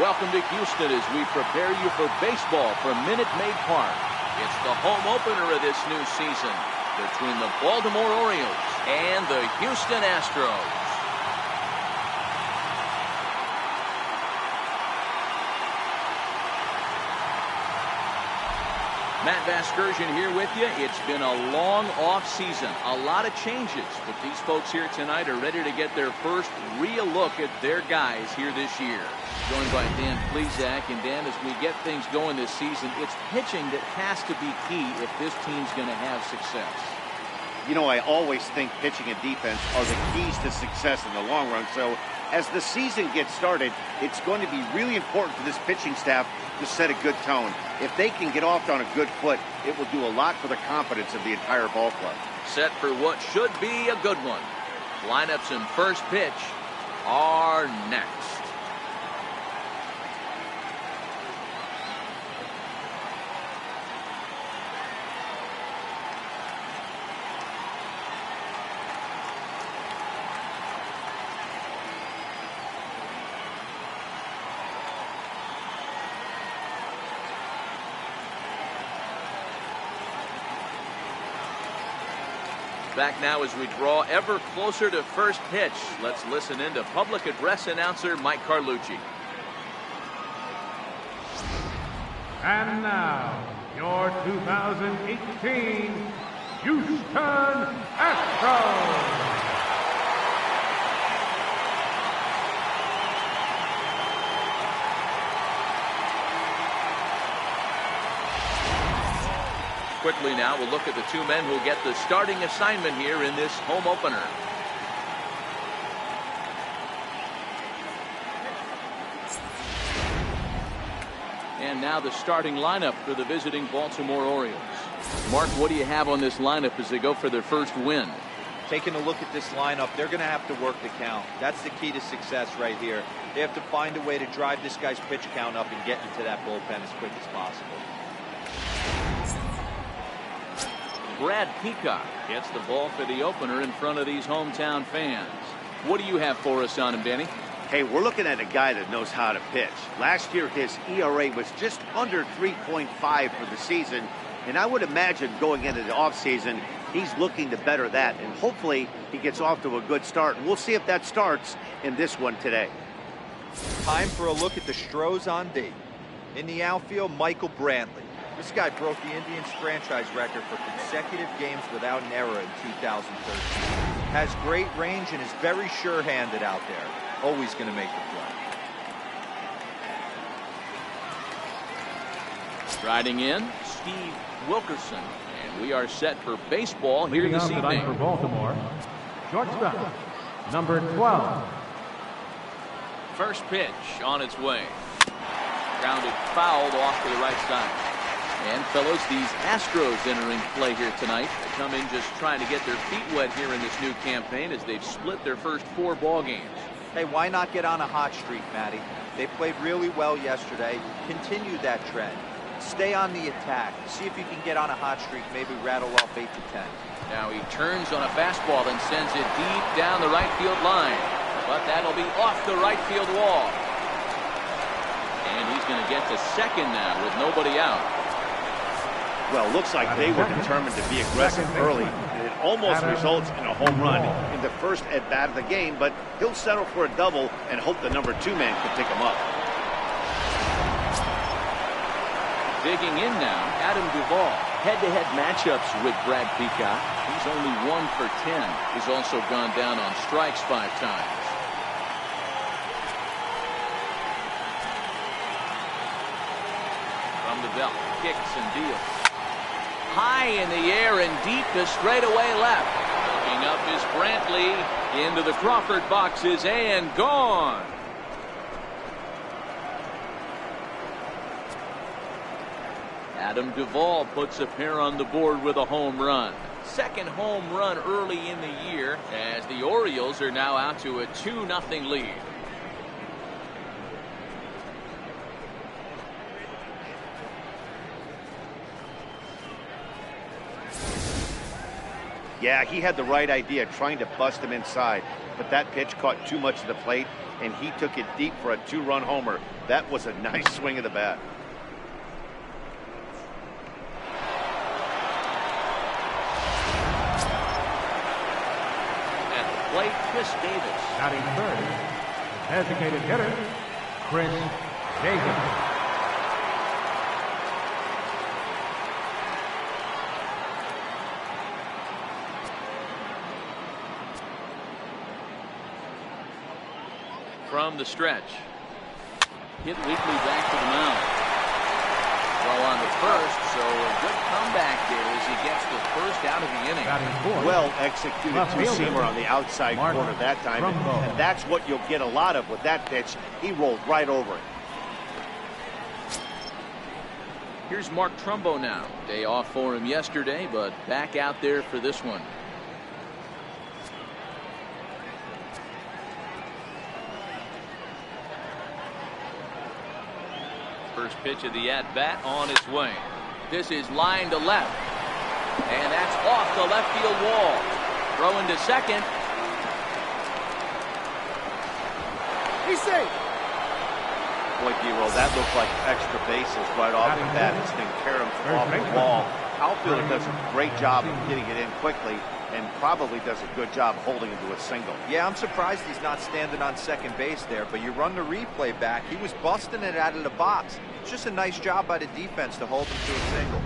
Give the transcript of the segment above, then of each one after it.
welcome to Houston as we prepare you for baseball from Minute Maid Park. It's the home opener of this new season between the Baltimore Orioles and the Houston Astros. Matt Vasgersian here with you. It's been a long off season, a lot of changes, but these folks here tonight are ready to get their first real look at their guys here this year. Joined by Dan Plesac. And Dan, as we get things going this season, it's pitching that has to be key if this team's going to have success. You know, I always think pitching and defense are the keys to success in the long run. So as the season gets started, it's going to be really important for this pitching staff to set a good tone. If they can get off on a good foot, it will do a lot for the confidence of the entire ball club. Set for what should be a good one. Lineups and first pitch are next. Back now as we draw ever closer to first pitch. Let's listen in to public address announcer Mike Carlucci. And now, your 2018 Houston Astros. Quickly now, we'll look at the two men who'll get the starting assignment here in this home opener. And now the starting lineup for the visiting Baltimore Orioles. Mark, what do you have on this lineup as they go for their first win? Taking a look at this lineup, they're going to have to work the count. That's the key to success right here. They have to find a way to drive this guy's pitch count up and get into that bullpen as quick as possible. Brad Peacock gets the ball for the opener in front of these hometown fans. What do you have for us on him, Danny? Hey, we're looking at a guy that knows how to pitch. Last year, his ERA was just under 3.5 for the season, and I would imagine going into the offseason, he's looking to better that, and hopefully he gets off to a good start. And we'll see if that starts in this one today. Time for a look at the Stros on D. In the outfield, Michael Brantley. This guy broke the Indians franchise record for consecutive games without an error in 2013. Has great range and is very sure-handed out there. Always going to make the play. Striding in, Steve Wilkerson. And we are set for baseball here this evening. For Baltimore, shortstop, number 12. First pitch on its way. Grounded fouled off to the right side. And fellows, these Astros entering play here tonight. They come in just trying to get their feet wet here in this new campaign as they've split their first 4 ball games. Hey, why not get on a hot streak, Matty? They played really well yesterday. Continue that trend. Stay on the attack. See if you can get on a hot streak, maybe rattle off 8 to 10. Now he turns on a fastball and sends it deep down the right field line. But that'll be off the right field wall. And he's going to get to second now with nobody out. Well, looks like they were determined to be aggressive early, and it almost results in a home run in the first at-bat of the game, but he'll settle for a double and hope the number 2 man can pick him up. Digging in now, Adam Duvall. Head-to-head matchups with Brad Peacock. He's only 1 for 10. He's also gone down on strikes 5 times. From the belt, kicks and deals. High in the air and deep to straightaway left. Looking up is Brantley into the Crawford boxes and gone. Adam Duvall puts a pair on the board with a home run. Second home run early in the year as the Orioles are now out to a 2-0 lead. Yeah, he had the right idea, trying to bust him inside. but that pitch caught too much of the plate, and he took it deep for a 2-run homer. That was a nice swing of the bat. At the plate, Chris Davis. Batting third, designated hitter, Chris Davis. From the stretch. Hit weakly back to the mound. Well on the first, so a good comeback there as he gets the first out of the inning. Well executed two-seamer on the outside corner that time, and that's what you'll get a lot of with that pitch. He rolled right over it. Here's Mark Trumbo now. Day off for him yesterday, but back out there for this one. First pitch of the at-bat on its way. This is line to left. And that's off the left field wall. Throwing to second. He's safe. Boy, D-Roll, that looked like extra bases right off the bat. This thing caroms off the wall. Outfielder does a great job of getting it in quickly, and probably does a good job holding him to a single. Yeah, I'm surprised he's not standing on second base there, but you run the replay back. He was busting it out of the box. It's just a nice job by the defense to hold him to a single.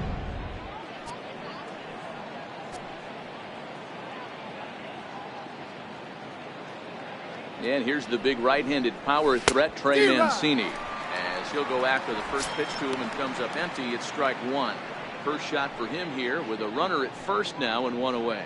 And here's the big right-handed power threat, Trey Mancini. As he'll go after the first pitch to him and comes up empty, it's strike one. First shot for him here with a runner at first now and one away.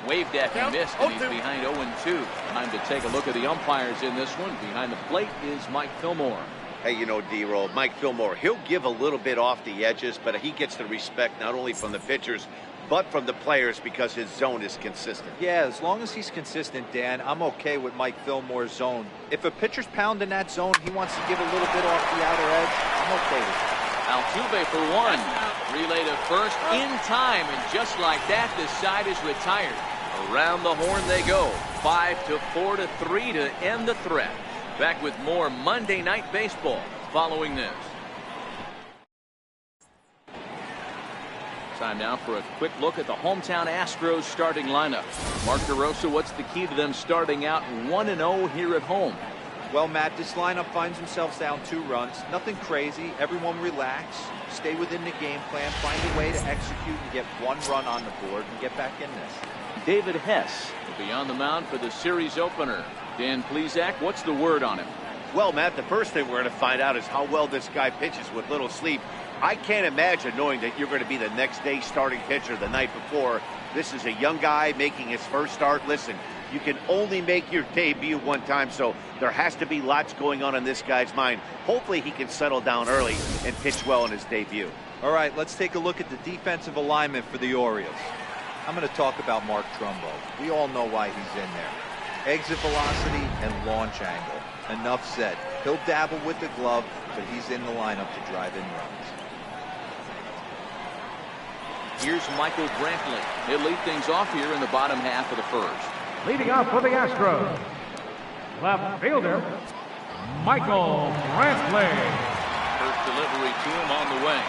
Waved at and missed, and he's behind 0-2. Time to take a look at the umpires in this one. Behind the plate is Mike Fillmore. Hey, you know, D-Roll, Mike Fillmore, he'll give a little bit off the edges, but he gets the respect not only from the pitchers, but from the players because his zone is consistent. Yeah, as long as he's consistent, Dan, I'm okay with Mike Fillmore's zone. If a pitcher's pounding that zone, he wants to give a little bit off the outer edge, I'm okay with it. Altuve for one. Relay to first in time, and just like that, the side is retired. Around the horn they go. 5-4-3 to end the threat. Back with more Monday Night Baseball following this. Time now for a quick look at the hometown Astros starting lineup. Mark DeRosa, what's the key to them starting out 1-0 here at home? Well, Matt, this lineup finds themselves down 2 runs. Nothing crazy. Everyone relax. Stay within the game plan. Find a way to execute and get 1 run on the board and get back in this. David Hess will be on the mound for the series opener. Dan Plesac, what's the word on him? Well, Matt, the first thing we're going to find out is how well this guy pitches with little sleep. I can't imagine knowing that you're going to be the next day starting pitcher the night before. This is a young guy making his first start. Listen, you can only make your debut one time, so there has to be lots going on in this guy's mind. Hopefully he can settle down early and pitch well in his debut. All right, let's take a look at the defensive alignment for the Orioles. I'm going to talk about Mark Trumbo. We all know why he's in there. Exit velocity and launch angle. Enough said. He'll dabble with the glove, but he's in the lineup to drive in runs. Here's Michael Brantley. He'll lead things off here in the bottom half of the first. Leading off for the Astros, left fielder, Michael Brantley. First delivery to him on the way.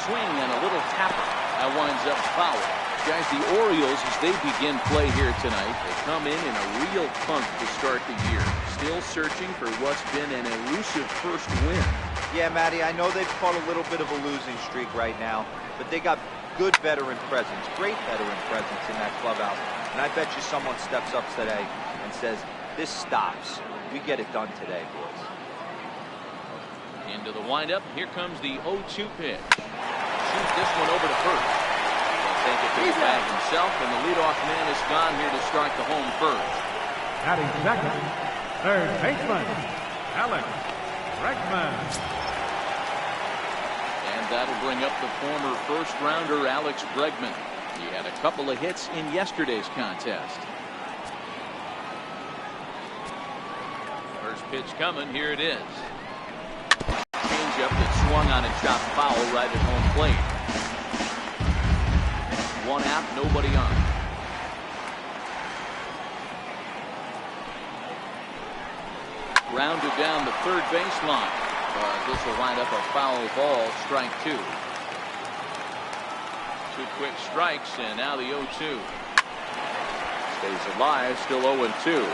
Swing and a little tapper. That winds up foul. Guys, the Orioles, as they begin play here tonight, they come in a real funk to start the year. Still searching for what's been an elusive first win. Yeah, Matty, I know they've caught a little bit of a losing streak right now, but they got good veteran presence, great veteran presence in that clubhouse. And I bet you someone steps up today and says, this stops. We get it done today, boys. Into the windup. Here comes the 0-2 pitch. Shoots this one over to first. He'll take it to the bag himself, and the leadoff man is gone here to start the home first. Batting second, third baseman, Alex Bregman. And that'll bring up the former first-rounder Alex Bregman. He had a couple of hits in yesterday's contest. First pitch coming. Here it is. Change changeup that swung on and chopped foul right at home plate. One out, nobody on. Rounded down the third baseline. This will wind up a foul ball, strike two. Two quick strikes, and now the 0-2. Stays alive, still 0-2.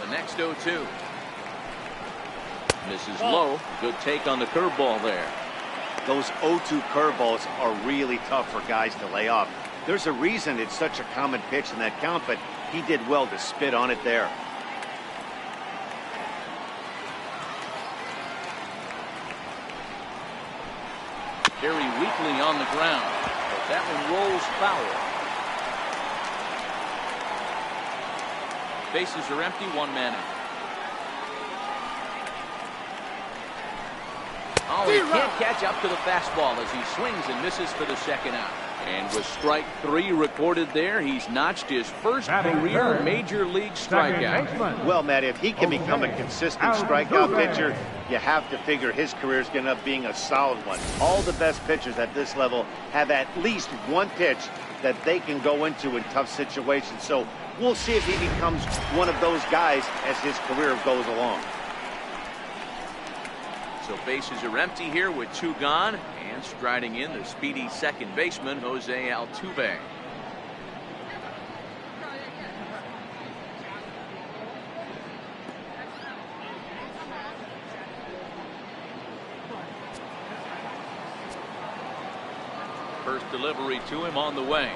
The next 0-2. Misses low. Good take on the curveball there. Those 0-2 curveballs are really tough for guys to lay off. There's a reason it's such a common pitch in that count, but he did well to spit on it there. Very weakly on the ground, but that one rolls foul. Bases are empty, one man out. Oh, he can't catch up to the fastball as he swings and misses for the second out. And with strike three recorded there, he's notched his first career major league strikeout. Well, Matt, if he can become a consistent strikeout pitcher, you have to figure his career is going to be a solid one. All the best pitchers at this level have at least one pitch that they can go into in tough situations. So we'll see if he becomes one of those guys as his career goes along. So bases are empty here with two gone, and striding in the speedy second baseman, Jose Altuve. First delivery to him on the way.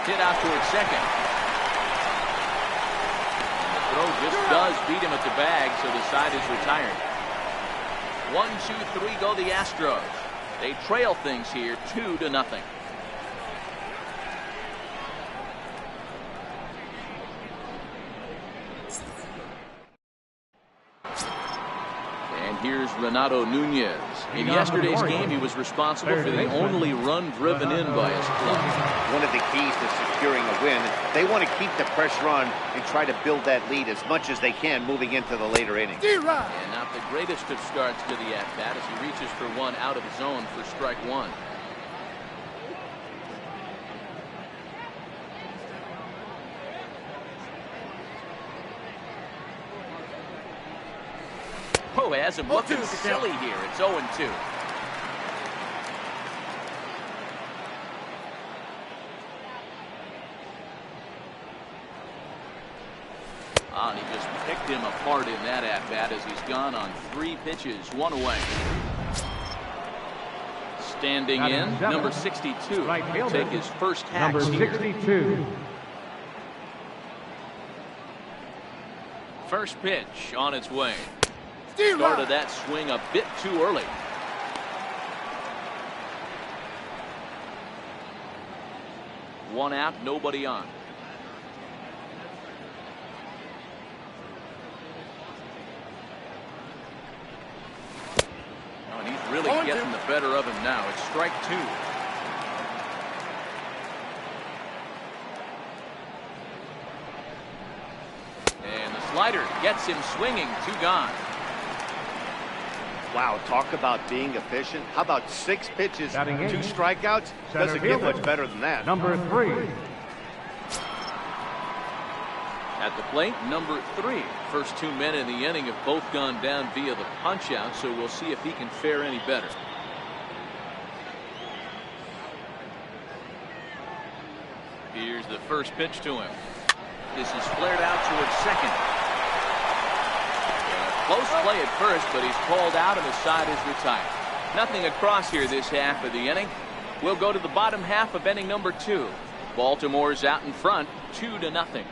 Hit out towards second. And the throw just does beat him at the bag, so the side is retired. 1, 2, 3 go the Astros. They trail things here 2-0. And here's Renato Nunez. In yesterday's game, he was responsible for the only run driven in by his club. One of the keys to securing a win, they want to keep the pressure on and try to build that lead as much as they can moving into the later innings. And not the greatest of starts to the at-bat as he reaches for one out of the zone for strike one. Oh, has him looking silly here. It's 0-2. And he just picked him apart in that at-bat as he's gone on 3 pitches, 1 away. Standing in, number 62. Will take his first hacks Number 62. Here. First pitch on its way. Started that swing a bit too early. One out, nobody on. Oh, and he's really getting the better of him now. It's strike two. And the slider gets him swinging, 2 gone. Wow, talk about being efficient. How about 6 pitches, 2 strikeouts? Doesn't get much better than that. Number 3. At the plate, number 3. First 2 men in the inning have both gone down via the punch-out, so we'll see if he can fare any better. Here's the first pitch to him. This is flared out towards second. Close play at first, but he's called out and the side is retired. Nothing across here this half of the inning. We'll go to the bottom half of inning number 2. Baltimore's out in front, 2-0.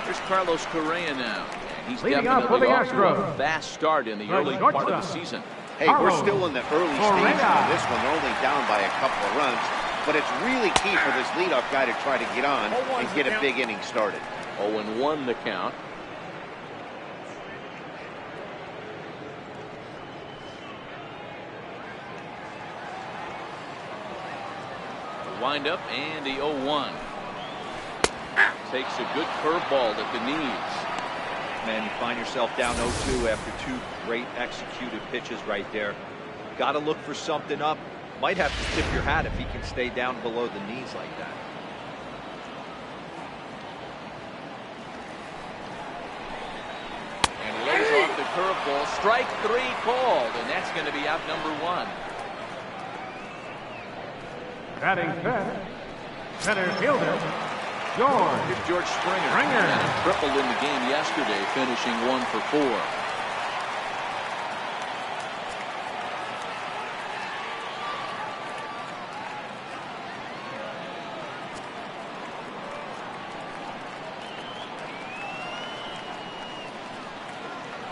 Here's Carlos Correa now. And he's definitely off to a fast start in the early part of the season. Hey, we're still in the early stages of this one. They're only down by a couple of runs. But it's really key for this leadoff guy to try to get on and get a big inning started. 0-1 the count. Wind up and the 0-1. Takes a good curveball at the knees. Man, you find yourself down 0-2 after two great executed pitches right there. Got to look for something up. Might have to tip your hat if he can stay down below the knees like that. And lays off the curveball. Strike 3 called, and that's going to be out number 1. Batting fifth, center fielder, George. Here's George Springer. And he tripled in the game yesterday, finishing 1 for 4.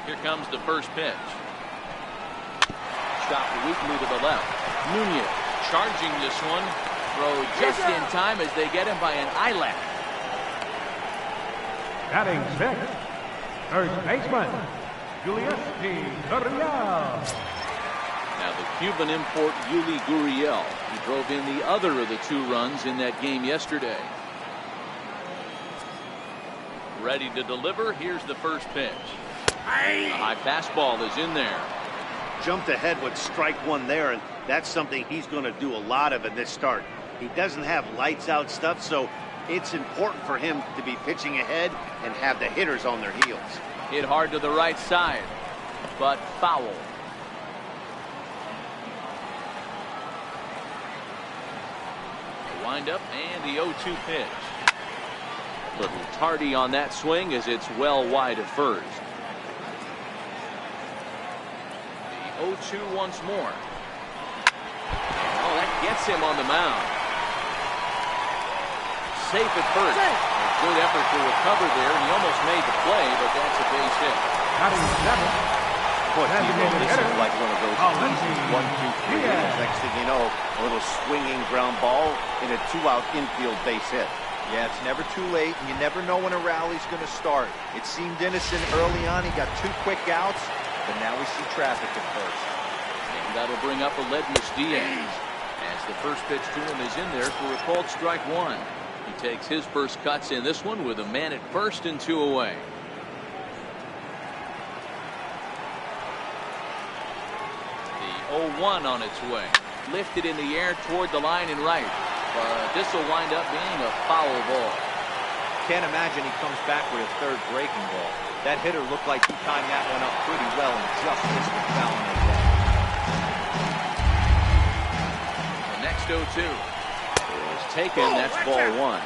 Here comes the first pitch. Chopped weakly to the left. Nunez charging this one. Throw just in time as they get him by an eyelash. Batting sixth, first baseman, Julius Gurriel. Now the Cuban import Yuli Gurriel. He drove in the other of the 2 runs in that game yesterday. Ready to deliver. Here's the first pitch. The high fastball is in there. Jumped ahead with strike 1 there, and that's something he's going to do a lot of in this start. He doesn't have lights out stuff, so it's important for him to be pitching ahead and have the hitters on their heels. Hit hard to the right side, but foul. The windup and the 0-2 pitch. Little tardy on that swing as it's well wide of first. The 0-2 once more. Oh, that gets him on the mound. Safe at first. A good effort to recover there, and he almost made the play, but that's a base hit. Batting seventh, Boy, this is like one of those easy 1-2-3 Yeah. innings. Next thing you know, a little swinging ground ball and a 2-out infield base hit. Yeah, it's never too late, and you never know when a rally's going to start. It seemed innocent early on. He got 2 quick outs, but now we see traffic at first. And that'll bring up Aledmus Diaz as the first pitch to him is in there for a called strike 1. He takes his first cuts in this one with a man at first and 2 away. The 0-1 on its way. Lifted in the air toward the line and right. But this will wind up being a foul ball. Can't imagine he comes back with a third breaking ball. That hitter looked like he timed that one up pretty well and just missed the foul on that. The next 0-2 is taken. That's ball 1.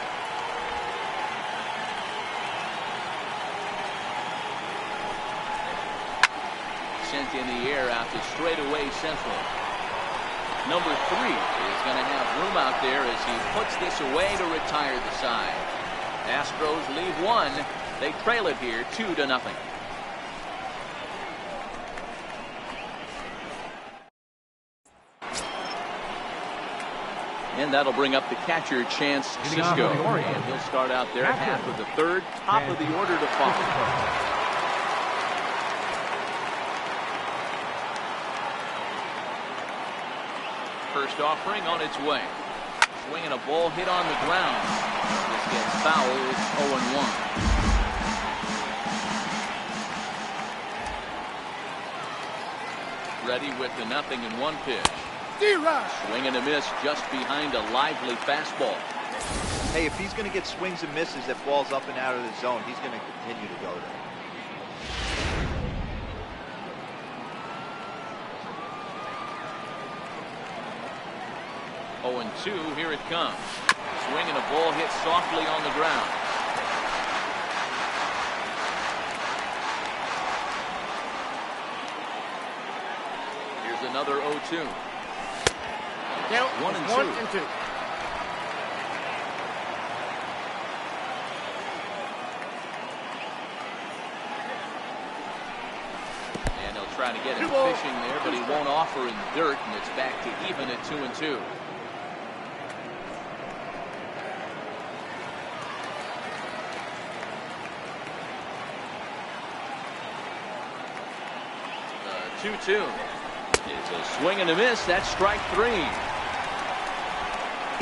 Sent in the air out to straightaway central. Number 3 is going to have room out there as he puts this away to retire the side. Astros leave 1. They trail it here 2-0. And that'll bring up the catcher, Chance Cisco. And he'll start out there at half of the 3rd, top of the order to follow. First offering on its way. Swinging a ball hit on the ground. This gets foul. It's 0-1. Ready with the 0-1 pitch. Swing and a miss just behind a lively fastball. Hey, if he's going to get swings and misses that balls up and out of the zone, he's going to continue to go there. 0-2, here it comes. Swing and a ball hit softly on the ground. Here's another 0-2. Count 1-2. And they'll try to get him fishing there, but he won't offer in the dirt, and it's back to even at 2-2. The 2-2 is a swing and a miss. That's strike 3.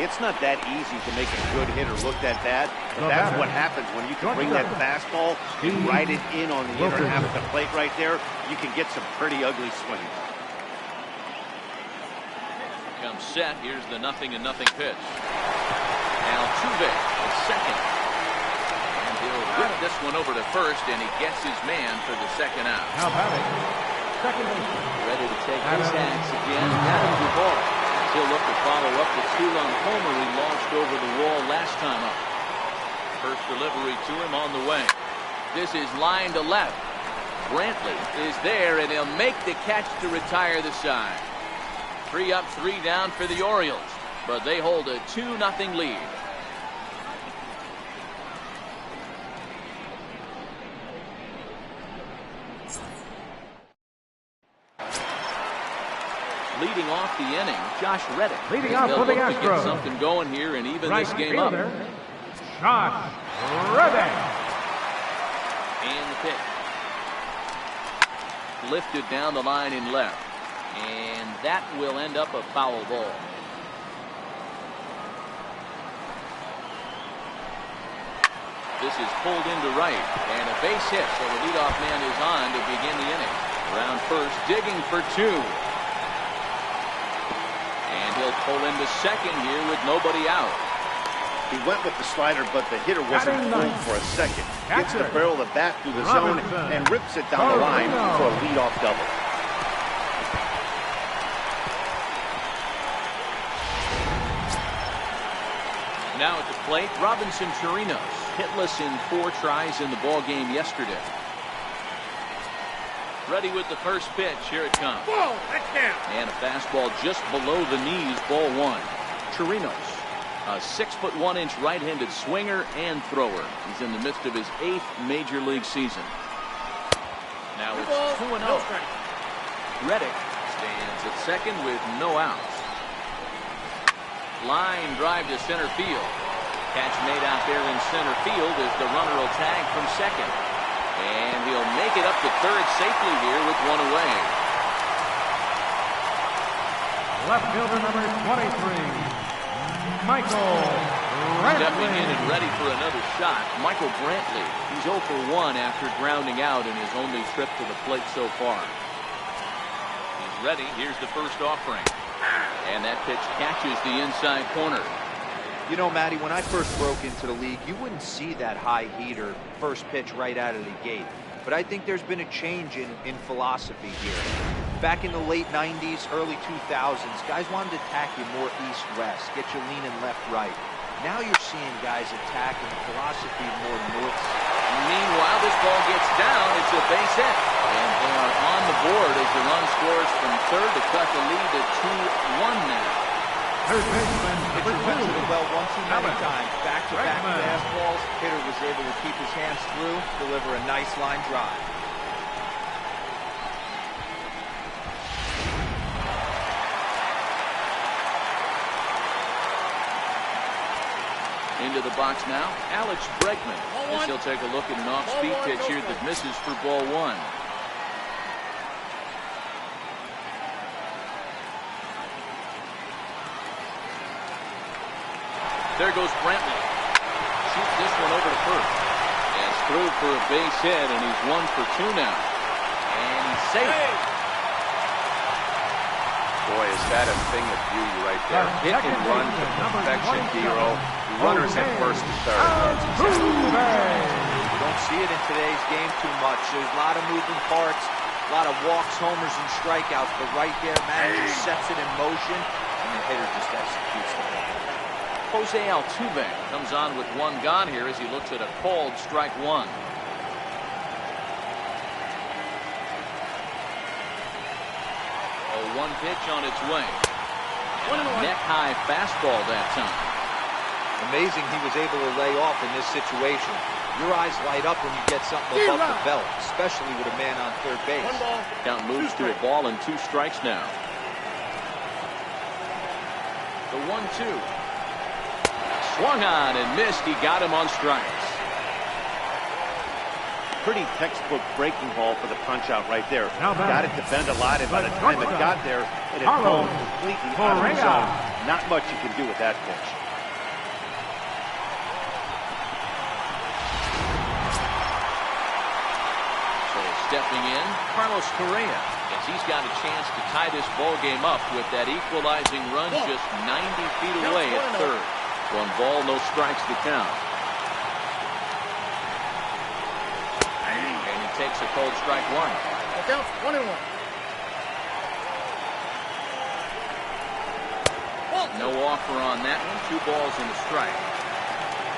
It's not that easy to make a good hitter look that bad, but that's what happens when you can bring that fastball and ride it in on the inner half of the plate right there. You can get some pretty ugly swings. Comes set. Here's the 0-0 pitch. Altuve at second. And he'll whip this one over to first, and he gets his man for the second out. Now batting, second baseman. Ready to take his axe again. Adam Duvall. He'll look to follow up the two-run homer he launched over the wall last time up. First delivery to him on the way. This is line to left. Brantley is there, and he'll make the catch to retire the side. 3 up, 3 down for the Orioles, but they hold a 2-0 lead. Leading off the inning, Josh Reddick. Leading off for the Astros. Get something going here and even Right this game fielder, up. Josh Reddick. And the pitch. Lifted down the line in left. And that will end up a foul ball. This is pulled into right. And a base hit, so the leadoff man is on to begin the inning. Around first, digging for 2. And he'll pull into second here with nobody out. He went with the slider, but the hitter wasn't pulled for a second. Gets the barrel of the bat through the zone and rips it down the line for a leadoff double. Now at the plate, Robinson Chirinos, hitless in 4 tries in the ball game yesterday. Ready with the first pitch. Here it comes. Whoa, that's down. And a fastball just below the knees, ball 1. Chirinos, a 6'1" right-handed swinger and thrower. He's in the midst of his 8th major league season. Now it's 2-0. Reddick stands at second with no outs. Line drive to center field. Catch made out there in center field as the runner will tag from second. And he'll make it up to third safely here with 1 away. Left fielder number 23, Michael Brantley. Stepping in and ready for another shot, Michael Brantley. He's 0 for 1 after grounding out in his only trip to the plate so far. He's ready. Here's the first offering. And that pitch catches the inside corner. You know, Matty, when I first broke into the league, you wouldn't see that high heater first pitch right out of the gate. But I think there's been a change in philosophy here. Back in the late 90s, early 2000s, guys wanted to attack you more east-west, get you leaning left-right. Now you're seeing guys attacking philosophy more north. Meanwhile, this ball gets down. It's a base hit. And they are on the board as the run scores from third to cut the lead to 2-1 now. Third baseman Pitcher number went to 2, the well one too many Allen. times. Back-to-back Bregman. fastballs. Hitter was able to keep his hands through, deliver a nice line drive. Into the box now, Alex Bregman. As he'll take a look at an off-speed pitch here that misses for ball 1. There goes Brantley. Shoots this one over to first. And it's through for a base hit, and he's 1 for 2 now. And he's safe. Boy, is that a thing of beauty right there. Hit and run to perfection, D-Row. Runners at first and third. You don't see it in today's game too much. There's a lot of moving parts, a lot of walks, homers, and strikeouts. But right there, manager sets it in motion, and the hitter just executes the ball. Jose Altuve comes on with 1 gone here as he looks at a called strike 1. A 1 pitch on its way. Neck-high fastball that time. Amazing he was able to lay off in this situation. Your eyes light up when you get something above the belt, especially with a man on third base. Count moves to a ball and 2 strikes now. The 1-2. Swung on and missed. He got him on strikes. Pretty textbook breaking ball for the punch-out right there. Now Got it to bend a lot, and by the time it got there, it had gone completely out of the zone. Not much you can do with that pitch. So stepping in, Carlos Correa, as he's got a chance to tie this ball game up with that equalizing run just 90 feet away at third. 1 ball, no strikes to count. And he takes a cold strike 1. Look out, 1-1. No offer on that one. 2 balls and a strike.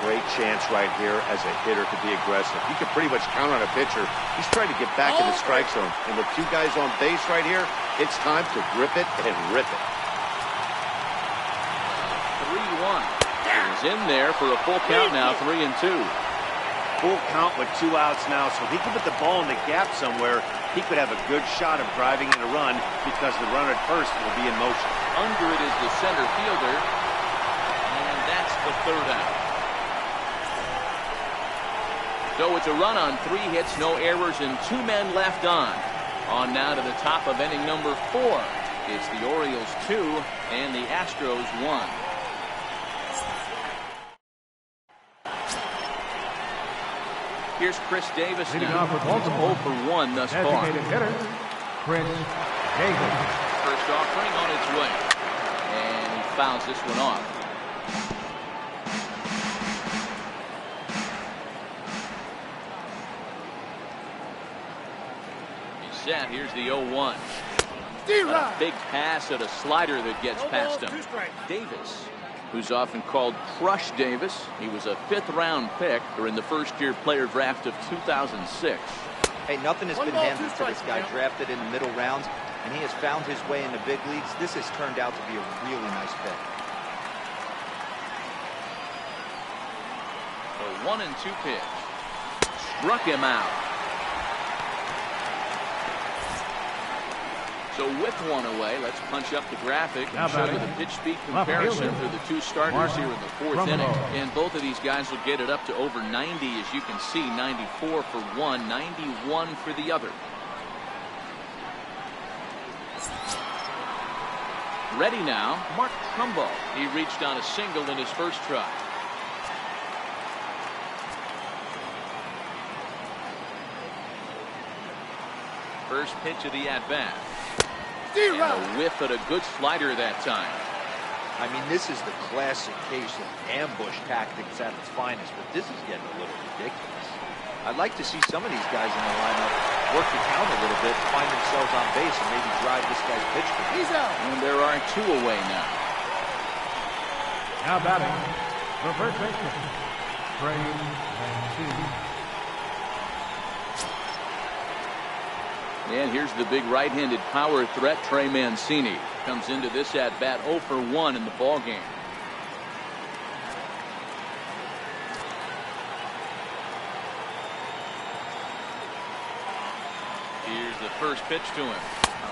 Great chance right here as a hitter to be aggressive. You can pretty much count on a pitcher. He's trying to get back in the strike zone. And with 2 guys on base right here, it's time to grip it and rip it. 3-1. He's in there for a full count now, 3-2. Full count with 2 outs now, so he can put the ball in the gap somewhere. He could have a good shot of driving in a run because the runner at first will be in motion. Under it is the center fielder, and that's the 3rd out. So it's a run on 3 hits, no errors, and 2 men left on. On now to the top of inning number 4. It's the Orioles 2 and the Astros 1. Here's Chris Davis Leading now. off with He's Baltimore. 0 for 1 thus far. Designated hitter, Chris Davis. First offering on its way. And he fouls this one off. He's set. Here's the 0-1. A big pass at a slider that gets past him. Davis, who's often called Crush Davis. He was a 5th-round pick during the first-year player draft of 2006. Hey, nothing has been handed to this guy, drafted in the middle rounds, and he has found his way in the big leagues. This has turned out to be a really nice pick. A 1-2 pitch. Struck him out. So with 1 away, let's punch up the graphic and show you the pitch speed comparison for the 2 starters here in the 4th inning. And both of these guys will get it up to over 90, as you can see. 94 for one, 91 for the other. Ready now, Mark Trumbo. He reached on a single in his first try. First pitch of the at-bat. And a whiff at a good slider that time. I mean, this is the classic case of ambush tactics at its finest, but this is getting a little ridiculous. I'd like to see some of these guys in the lineup work the count a little bit, find themselves on base, and maybe drive this guy's pitch. He's out. And there are 2 away now. Now batting, the first baseman, Trey Mancini. And here's the big right-handed power threat, Trey Mancini. Comes into this at-bat 0 for 1 in the ballgame. Here's the first pitch to him.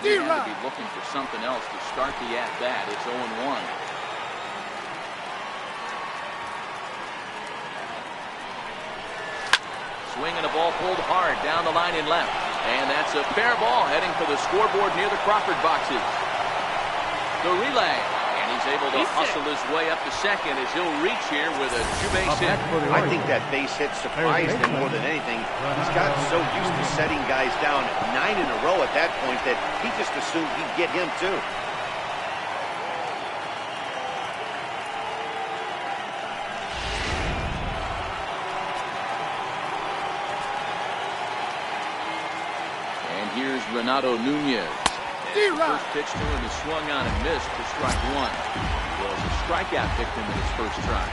He had to be looking for something else to start the at-bat. It's 0-1. Swinging a ball pulled hard down the line in left. And that's a fair ball heading for the scoreboard near the Crawford boxes. The relay. And he's able to hustle his way up to second as he'll reach here with a 2-base hit. I think that base hit surprised him more than anything. He's gotten so used to setting guys down 9 in a row at that point that he just assumed he'd get him too. Here's Renato Nunez. First pitch to him is swung on and missed for strike 1. Was a strikeout victim in his first try.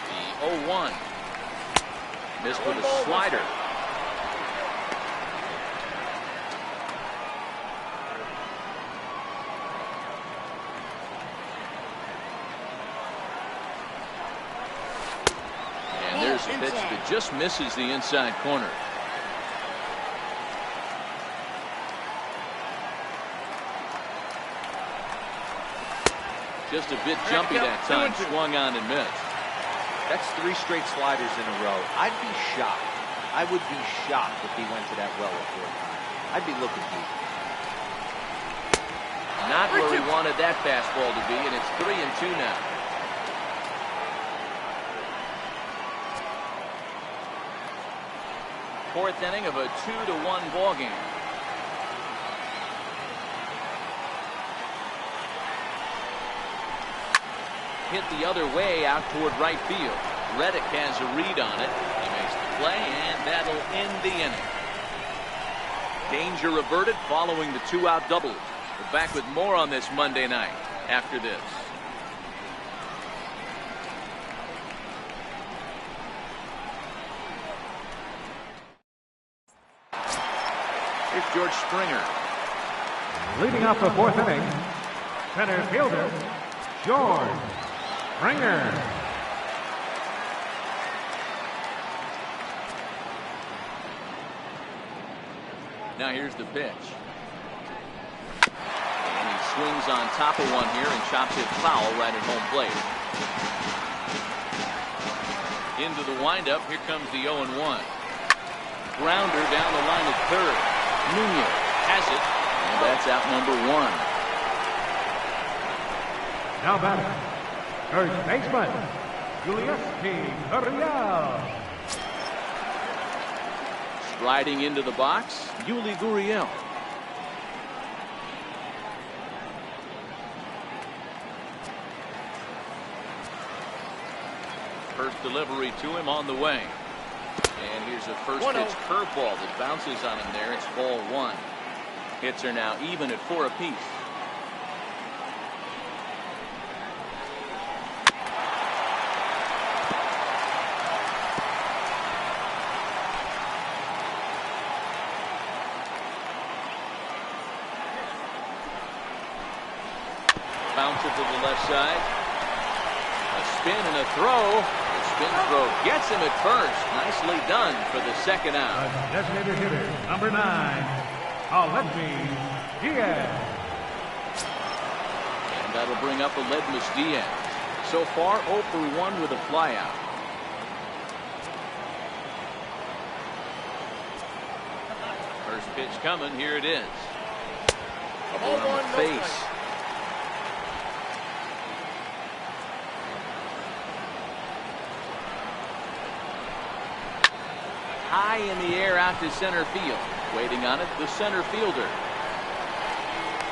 The 0-1. Missed with a slider. There's a pitch that just misses the inside corner. Just a bit jumpy that time, swung on and missed. That's 3 straight sliders in a row. I'd be shocked. I would be shocked if he went to that well at 4 times. I'd be looking deep. Not where he wanted that fastball to be, and it's 3-2 now. Fourth inning of a 2-1 ball game. Hit the other way out toward right field. Reddick has a read on it. He makes the play, and that'll end the inning. Danger averted following the 2-out double. We're back with more on this Monday night after this. Here's George Springer. Leading off the 4th inning, center fielder, George Springer. Now here's the pitch. And he swings on top of one here and chops it foul right at home plate. Into the windup. Here comes the 0-1. Grounder down the line at third. Nunez has it, and that's out number 1. Now batting, first baseman, Julius Gurriel. Striding into the box, Yuli Gurriel. First delivery to him on the way. And here's a first pitch curveball that bounces on him there. It's ball 1. Hits are now even at 4 apiece. Bounce it to the left side. A spin and a throw. The spin throw gets him at first. Nicely done for the 2nd out. The designated hitter, number 9, Aledmys Diaz. And that'll bring up Aledmys Diaz. So far 0 for 1 with a flyout. First pitch coming. Here it is. Up on the face. High in the air out to center field. Waiting on it, the center fielder.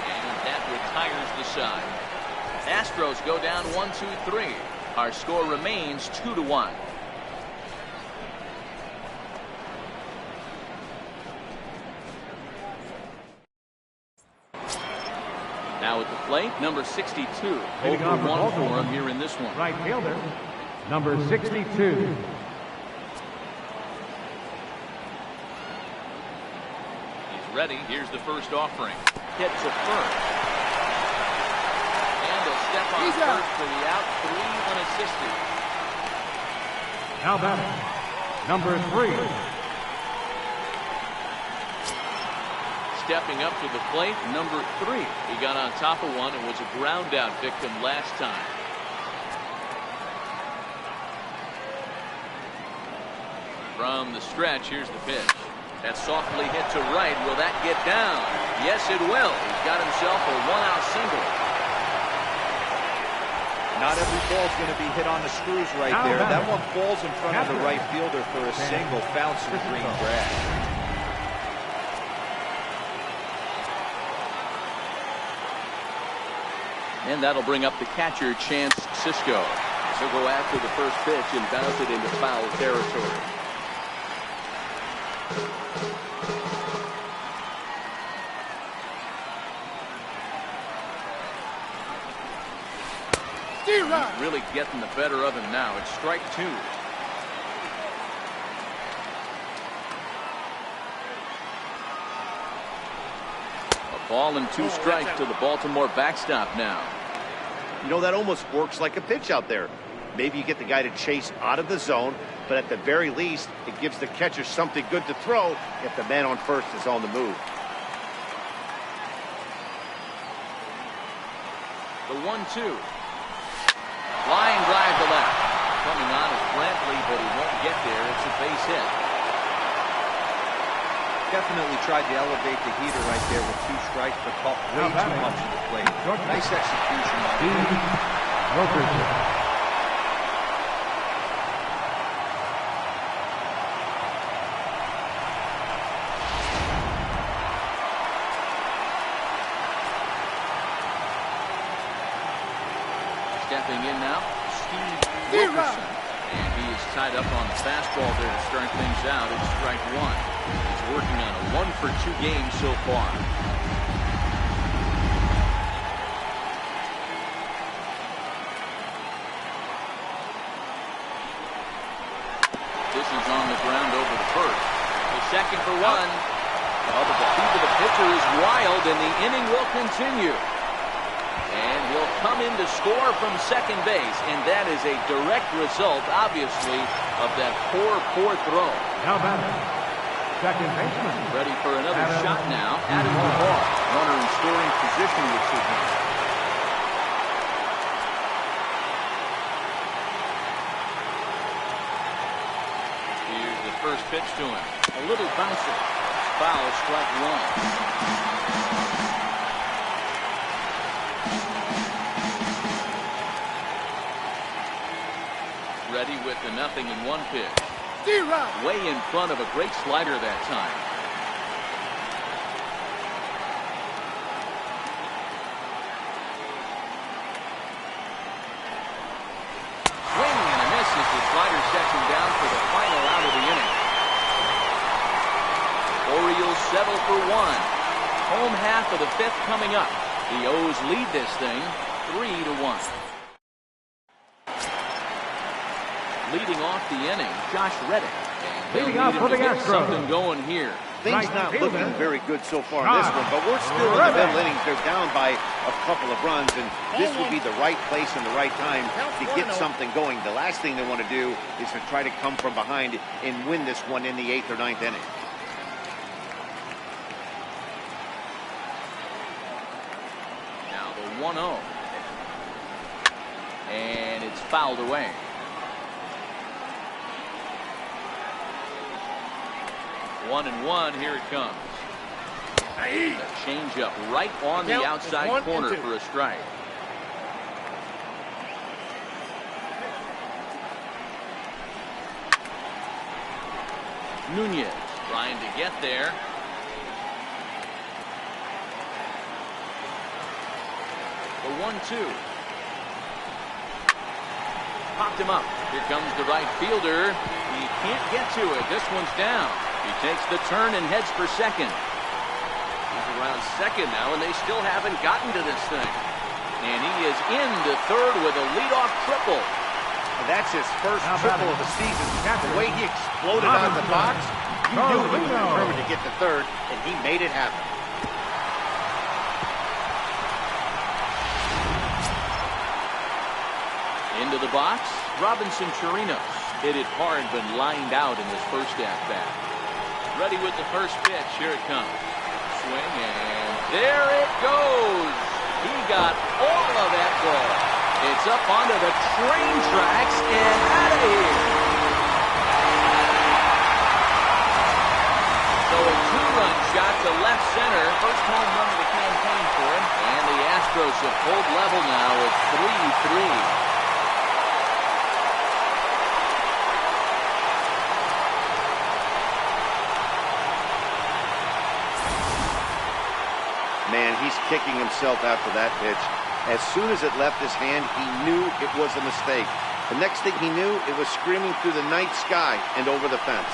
And that retires the side. Astros go down 1-2-3. Our score remains 2-1. Now at the plate, number 62. Over 1 for him here in this one. Right fielder, number 62. Ready. Here's the first offering. Hit to first. And a step on first for the out. 3 unassisted. Now batting, number 3. Stepping up to the plate, number 3. He got on top of one and was a ground out victim last time. From the stretch, here's the pitch. That's softly hit to right. Will that get down? Yes, it will. He's got himself a 1-out single. Not every ball's going to be hit on the screws right there. That one falls in front of the right fielder for a single. Found some green grass. And that'll bring up the catcher, Chance Sisco. He'll go after the first pitch and bounce it into foul territory. Really getting the better of him now. It's strike 2. A ball and 2 strikes to the Baltimore backstop now. You know, that almost works like a pitch out there. Maybe you get the guy to chase out of the zone, but at the very least, it gives the catcher something good to throw if the man on first is on the move. The 1-2. Line drive to left. coming on is Brantley, but he won't get there. It's a base hit. Definitely tried to elevate the heater right there with 2 strikes, but caught way too much of the plate. Nice execution. Stepping in now, Steve Wilkerson. And he is tied up on the fastball there to start things out. It's strike 1. He's working on a 1-for-2 game so far. This is on the ground over the first. The second for 1. Well, but the feet of the pitcher is wild, and the inning will continue. And he'll come in to score from second base, and that is a direct result, obviously, of that poor throw. Now batter, second baseman. Ready for another shot now. Adam Duvall, runner in scoring position with 2 hits. Here's the first pitch to him. A little bouncer. Foul, strike 1. Ready with the 0-1 pitch. Way in front of a great slider that time. Swing and a miss as the slider sets him down for the final out of the inning. Orioles settle for 1. Home half of the 5th coming up. The O's lead this thing 3-1. Leading off the inning, Josh Reddick. Leading off for the Astros. Something going here. Things not looking very good so far in this one, but we're still in the middle innings. They're down by a couple of runs, and this would be the right place and the right time to get something going. The last thing they want to do is to try to come from behind and win this one in the 8th or 9th inning. Now the 1-0. And it's fouled away. 1-1, here it comes. A changeup right on the outside corner for a strike. Nunez trying to get there. The 1-2. Popped him up. Here comes the right fielder. He can't get to it. This one's down. He takes the turn and heads for second. He's around second now, and they still haven't gotten to this thing. And he is into third with a leadoff triple. And that's his first triple of the season. The way he exploded out of the box, you knew he was determined to get to third, and he made it happen. Into the box, Robinson Chirinos hit it hard, but lined out in his first at-bat. Ready with the first pitch. Here it comes. Swing, and there it goes. He got all of that ball. It's up onto the train tracks and out of here. So a 2-run shot to left center. First home run of the campaign for him. And the Astros have pulled level now at 3-3. Man, he's kicking himself after that pitch. As soon as it left his hand, he knew it was a mistake. The next thing he knew, it was screaming through the night sky and over the fence.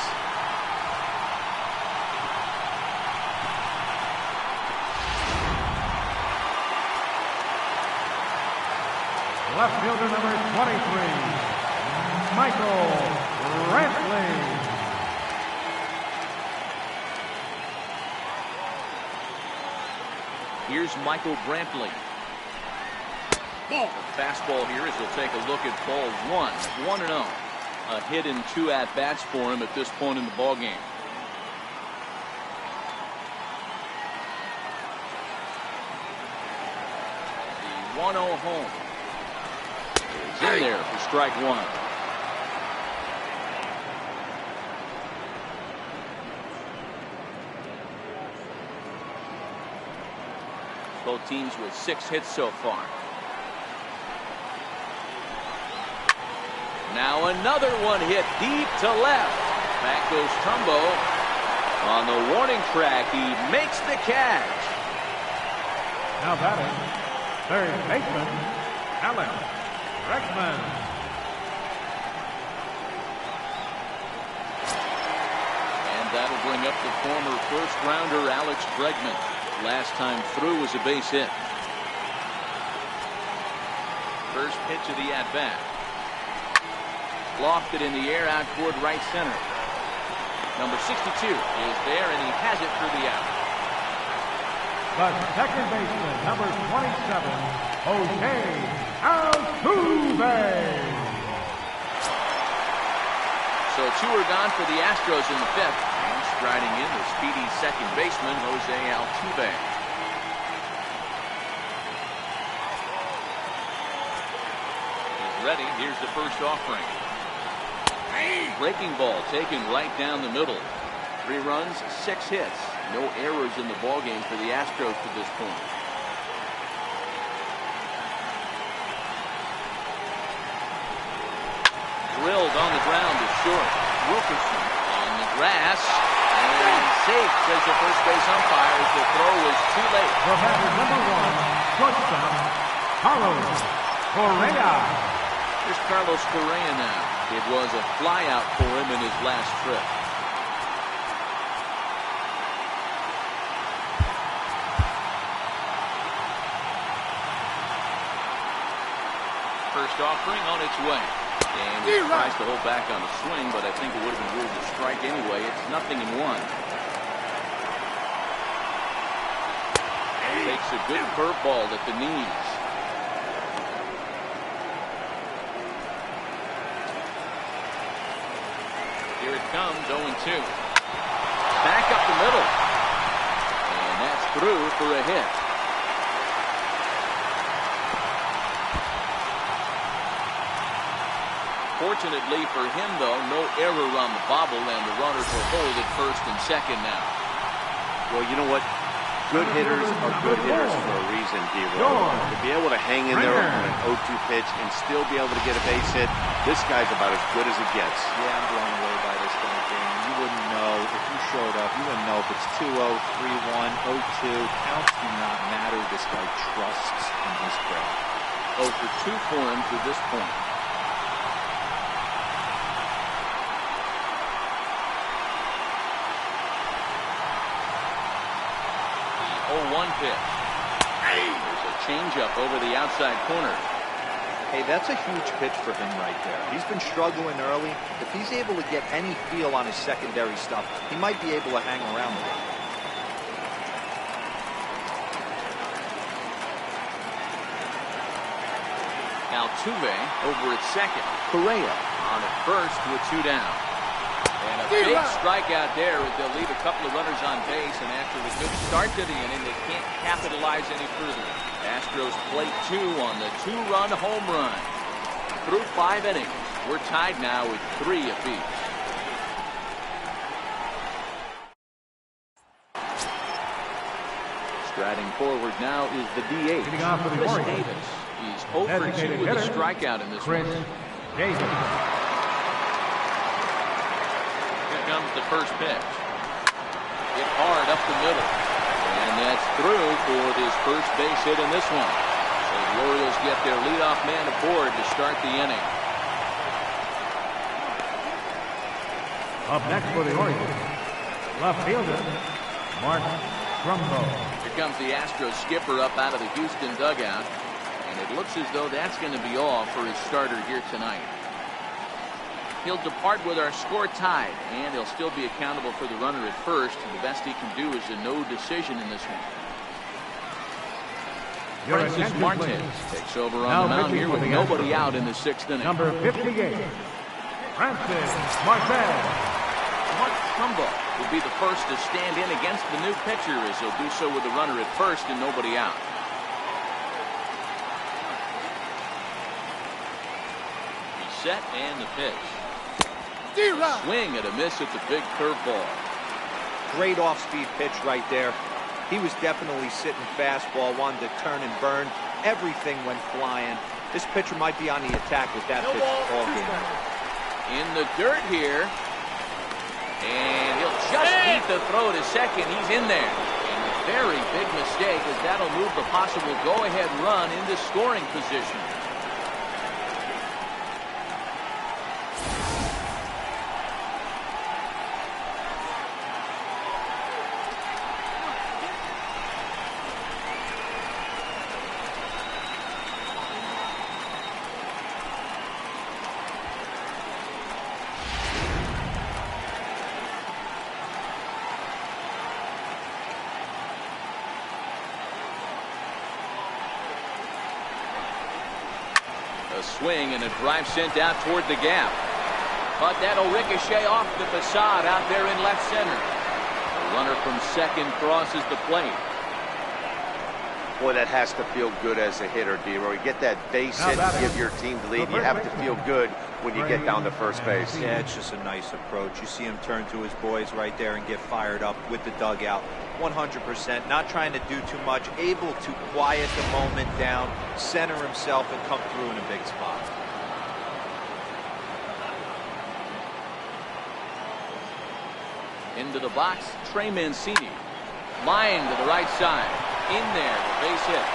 Left fielder number 23, Michael Brantley. Here's Michael Brantley. The fastball here as he'll take a look at ball 1. 1-0. A hit and 2 at-bats for him at this point in the ballgame. The 1-0 home is in there for strike 1. Both teams with 6 hits so far. Now another one hit deep to left. Back goes Trumbo. On the warning track, he makes the catch. Now batting, third baseman, Alex Bregman. And that'll bring up the former first-rounder Alex Bregman. Last time through was a base hit. First pitch of the at-bat. Lofted in the air out toward right center. Number 62 is there, and he has it for the out. The second baseman, number 27, Jose Altuve. So 2 are gone for the Astros in the 5th. And striding in, the speedy second baseman, Jose Altuve. He's ready. Here's the first offering. Breaking ball taken right down the middle. 3 runs, 6 hits. No errors in the ballgame for the Astros to this point. Drilled on the ground to short. Wilkerson on the grass. And safe, says the first base umpire, as the throw was too late. For batter number 1, shortstop, Carlos Correa. Here's Carlos Correa now. It was a flyout for him in his last trip. First offering on its way. And he tries to hold back on the swing, but I think it would have been ruled a strike anyway. It's 0-1. Takes a good curveball at the knees. Here it comes, 0-2. Back up the middle. And that's through for a hit. Fortunately for him, though, no error on the bobble, and the runners will hold at first and second now. Well, you know what? Good hitters are good hitters for a reason, D-Roll. To be able to hang in there on an 0-2 pitch and still be able to get a base hit, this guy's about as good as it gets. Yeah, I'm blown away by this guy, game. You wouldn't know if you showed up. You wouldn't know if it's 2-0, 3-1, 0-2. Counts do not matter. This guy trusts in his craft. 0 for 2 for him to this point. The 0-1 pitch. There's a changeup over the outside corner. Hey, that's a huge pitch for him right there. He's been struggling early. If he's able to get any feel on his secondary stuff, he might be able to hang around with it. Altuve over at second. Correa on at first to a 2 down. And a big strikeout there as they'll leave a couple of runners on base, and after the good start to the inning, they can't capitalize any further. Astros plate 2 on the 2-run home run. Through 5 innings, we're tied now with 3 apiece. Striding forward now is the DH, Chris Davis. He's 0 for 2 with a strikeout in this one. Here comes the first pitch. Hit hard up the middle. And that's through for this first base hit in this one. So the Orioles get their leadoff man aboard to start the inning. Up next for the Orioles, left fielder, Mark Trumbo. Here comes the Astros skipper up out of the Houston dugout. And it looks as though that's going to be all for his starter here tonight. He'll depart with our score tied, and he'll still be accountable for the runner at first. The best he can do is a no decision in this one. Francis Martinez takes over on the mound here with nobody out in the 6th inning. Number 58, Francis Martinez. Mark Trumbo will be the first to stand in against the new pitcher, as he'll do so with the runner at first and nobody out. He's set and the pitch. Swing and a miss at the big curveball. Great off-speed pitch right there. He was definitely sitting fastball, wanted to turn and burn. Everything went flying. This pitcher might be on the attack with that pitch all game. In the dirt here. And he'll just beat the throw to second. He's in there. And a very big mistake, as that'll move the possible go-ahead run into scoring position. A swing and a drive sent out toward the gap. But that'll ricochet off the facade out there in left center. The runner from second crosses the plate. Boy, that has to feel good as a hitter, D-Roy. You get that base hit to give your team the lead. You have to feel good when you get down to first base. Yeah, it's just a nice approach. You see him turn to his boys right there and get fired up with the dugout. 100%, not trying to do too much, able to quiet the moment down, center himself, and come through in a big spot. Into the box, Trey Mancini. Line to the right side. In there, the base hit.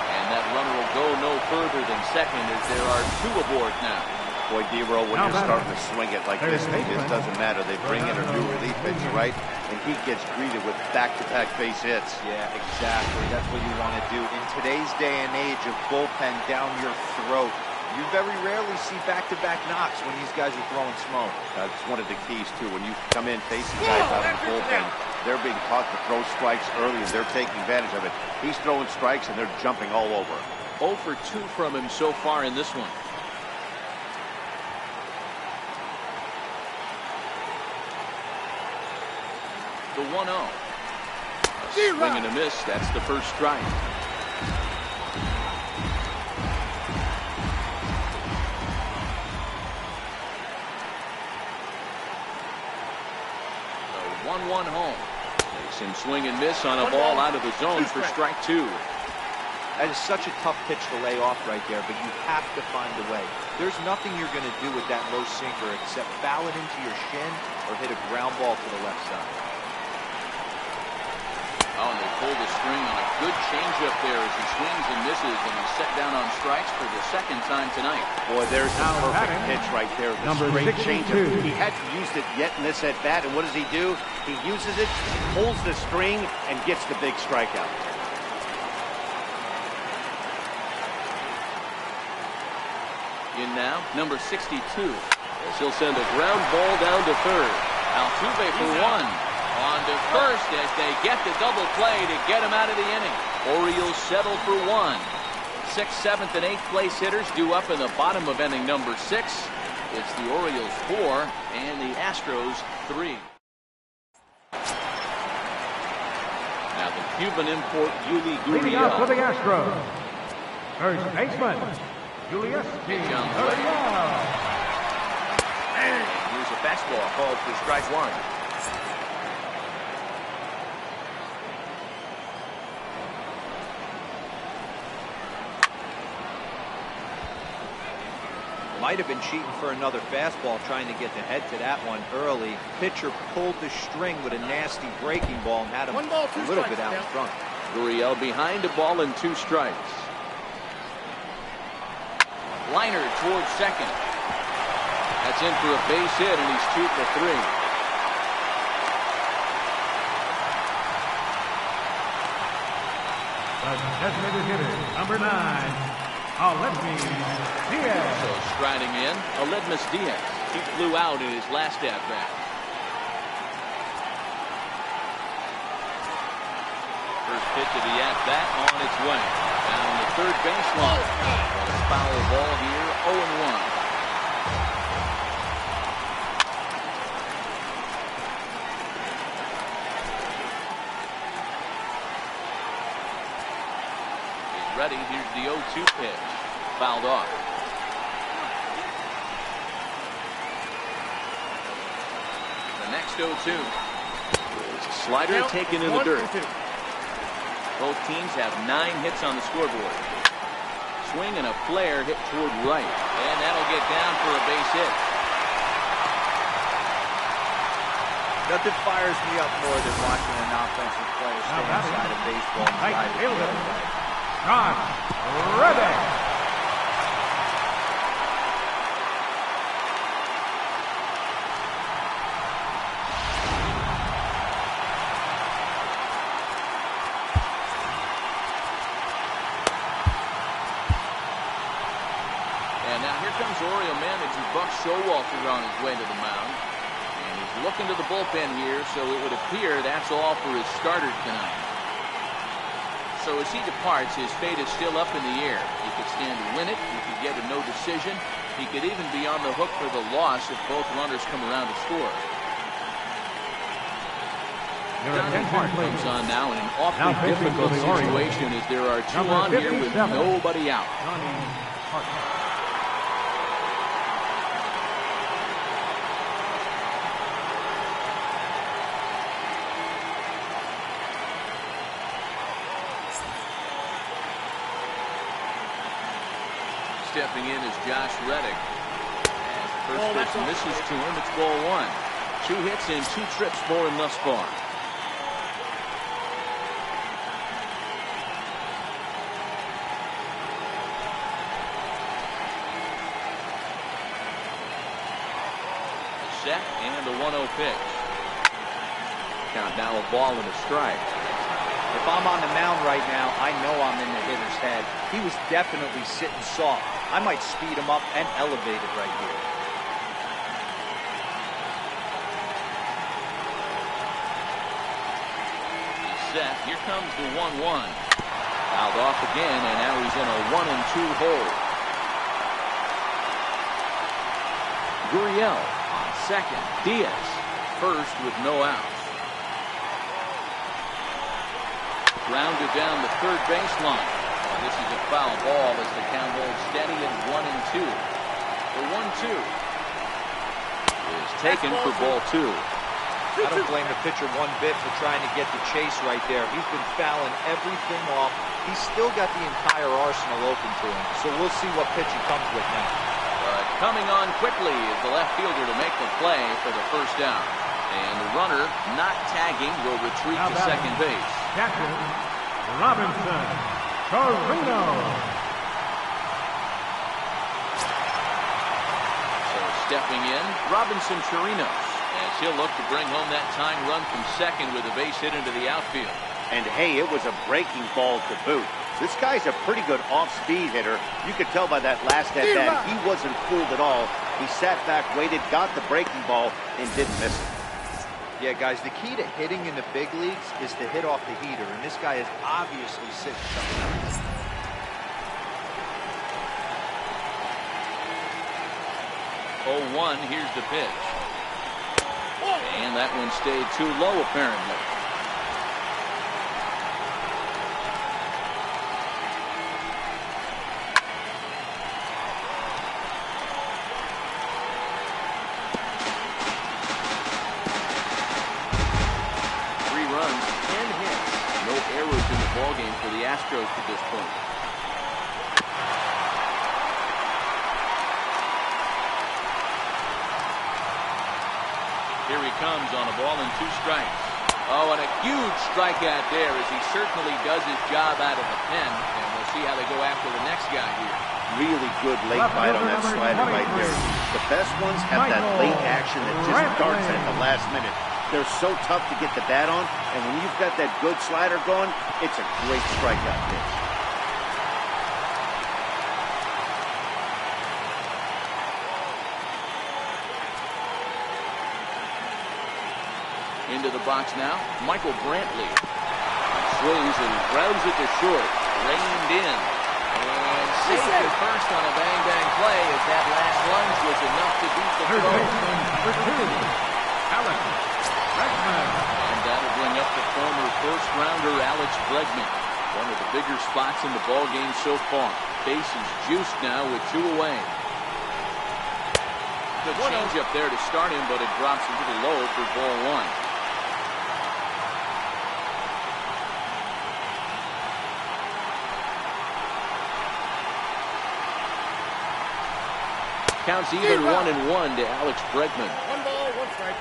And that runner will go no further than second, as there are two aboard now. Boy, D-Roy, when you're starting to swing it like this, it just doesn't matter. They bring in a new relief pitcher, right? And he gets greeted with back-to-back base hits. Yeah, exactly. That's what you want to do. In today's day and age of bullpen down your throat, you very rarely see back-to-back knocks when these guys are throwing smoke. That's one of the keys, too. When you come in facing guys out of the bullpen, they're being taught to throw strikes early, and they're taking advantage of it. He's throwing strikes, and they're jumping all over. 0 for 2 from him so far in this one. The 1-0. A swing and a miss. That's the first strike. The 1-1 home. Makes him swing and miss on a ball out of the zone for strike 2. That is such a tough pitch to lay off right there, but you have to find a way. There's nothing you're going to do with that low sinker except foul it into your shin or hit a ground ball to the left side. Oh, and they pull the string on a good changeup there as he swings and misses, and he's set down on strikes for the second time tonight. Boy, there's the perfect pitch right there. The straight changeup. He hadn't used it yet in this at-bat, and what does he do? He uses it, pulls the string, and gets the big strikeout. In now, number 62. As he'll send a ground ball down to third. Altuve for 1. On to first as they get the double play to get him out of the inning. Orioles settle for 1. 6th, 7th, and 8th place hitters due up in the bottom of inning number 6. It's the Orioles 4 and the Astros 3. Now the Cuban import Yuli Leading out for the Gurriel. Astros, first baseman, Julius Gurriel. And here's a fastball called for strike 1. Might have been cheating for another fastball, trying to get the head to that one early. Pitcher pulled the string with a nasty breaking ball and had him a little bit out in front. Gurriel behind a ball and 2 strikes. Liner towards second. That's in for a base hit, and he's 2 for 3. The designated hitter, number 9, Aledmys Diaz. So striding in, Aledmys Diaz. He flew out in his last at-bat. First pitch of the at-bat on its way. Down the third baseline. A foul ball here, 0-1. Ready. Here's the 0-2 pitch. Fouled off. The next 0-2. Slider taken in the dirt. 1-2. Both teams have 9 hits on the scoreboard. Swing and a flare hit toward right. And that'll get down for a base hit. Nothing fires me up more than watching an offensive player stay inside of baseball and drive it the other way. Josh Reddick. And now here comes Oriole manager Buck Showalter on his way to the mound. And he's looking to the bullpen here, so it would appear that's all for his starter tonight. So as he departs, his fate is still up in the air. He could stand to win it. He could get a no decision. He could even be on the hook for the loss if both runners come around to score. Johnny Hart comes on now in an awfully difficult situation as there are 2 on here with nobody out. Stepping in is Josh Reddick. And first pitch misses to him. It's ball 1. 2 hits and 2 trips for him thus far. Set and a 1-0 pitch. Count now a ball and a strike. If I'm on the mound right now, I know I'm in the hitter's head. He was definitely sitting soft. I might speed him up and elevate it right here. He's set. Here comes the 1-1. Fouled off again, and now he's in a 1-2 hole. Gurriel on second. Diaz first with no outs. Grounded down the third baseline. This is a foul ball as the count holds steady at 1-2. The 1-2 is taken for ball 2. I don't blame the pitcher one bit for trying to get the chase right there. He's been fouling everything off. He's still got the entire arsenal open to him. So we'll see what pitch he comes with now. But coming on quickly is the left fielder to make the play for the first down. And the runner not tagging will retreat to second base. Captain Robinson Chirino. So stepping in, Robinson Chirino, as he'll look to bring home that tying run from second with a base hit into the outfield. And hey, it was a breaking ball to boot. This guy's a pretty good off-speed hitter. You could tell by that last at-bat, he wasn't fooled at all. He sat back, waited, got the breaking ball, and didn't miss it. Yeah, guys, the key to hitting in the big leagues is to hit off the heater, and this guy is obviously sitting something else. Oh, 1, here's the pitch. And that one stayed too low, apparently. Ballgame for the Astros at this point. Here he comes on a ball and 2 strikes. Oh, and a huge strikeout there as he certainly does his job out of the pen. And we'll see how they go after the next guy here. Really good late bite on that slider right there. The best ones have that late action that just darts at the last minute. They're so tough to get the bat on, and when you've got that good slider going, it's a great strikeout pitch. Into the box now, Michael Brantley. Swings and grounds it to short. Reined in. And safe at first on a bang-bang play as that last lunge was enough to beat the throw. And that'll bring up the former first-rounder Alex Bregman. One of the bigger spots in the ballgame so far. Bases juiced now with 2 away. Good change up there to start him, but it drops a little low for ball 1. Counts even 1-1 to Alex Bregman. 1 ball, 1 strike.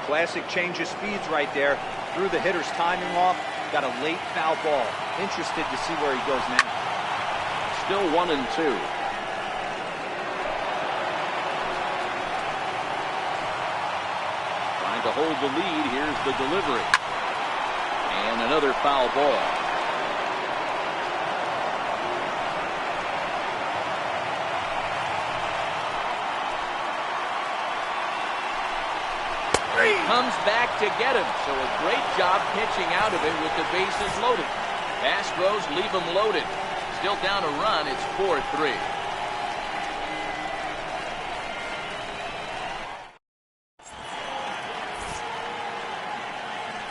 Classic change of speeds right there. Threw the hitter's timing off. Got a late foul ball. Interested to see where he goes now. Still 1-2. Trying to hold the lead. Here's the delivery. And another foul ball. Comes back to get him. So a great job pitching out of it with the bases loaded. Astros leave him loaded. Still down a run. It's 4-3.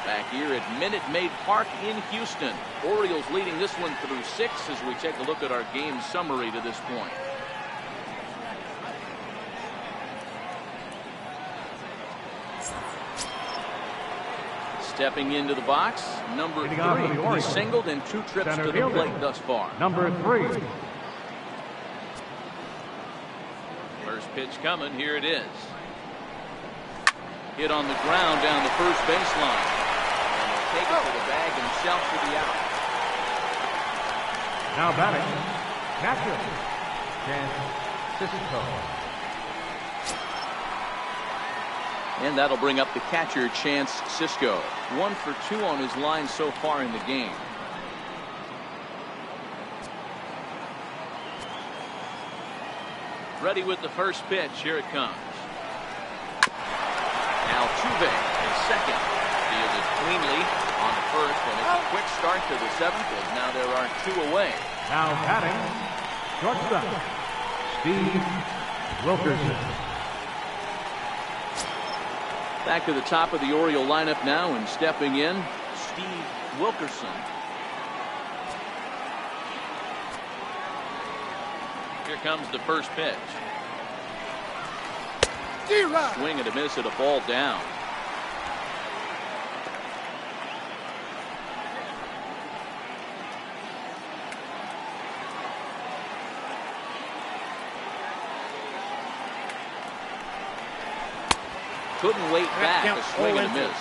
Back here at Minute Maid Park in Houston. Orioles leading this one through 6 as we take a look at our game summary to this point. Stepping into the box, number 3. He's singled in 2 trips to the plate thus far. Number 3. First pitch coming. Here it is. Hit on the ground down the first baseline. And he'll take it to the bag himself for the out. Now batting, catcher, Cisco. And that'll bring up the catcher, Chance Cisco. 1 for 2 on his line so far in the game. Ready with the first pitch. Here it comes. Altuve is second. Fielded cleanly on the first, and it's a quick start to the 7th as now there are 2 away. Now batting, shortstop, Steve Wilkerson. Back to the top of the Oriole lineup now, and stepping in, Steve Wilkerson. Here comes the first pitch. Swing and a miss at a ball down. Couldn't wait back. A swing and a miss.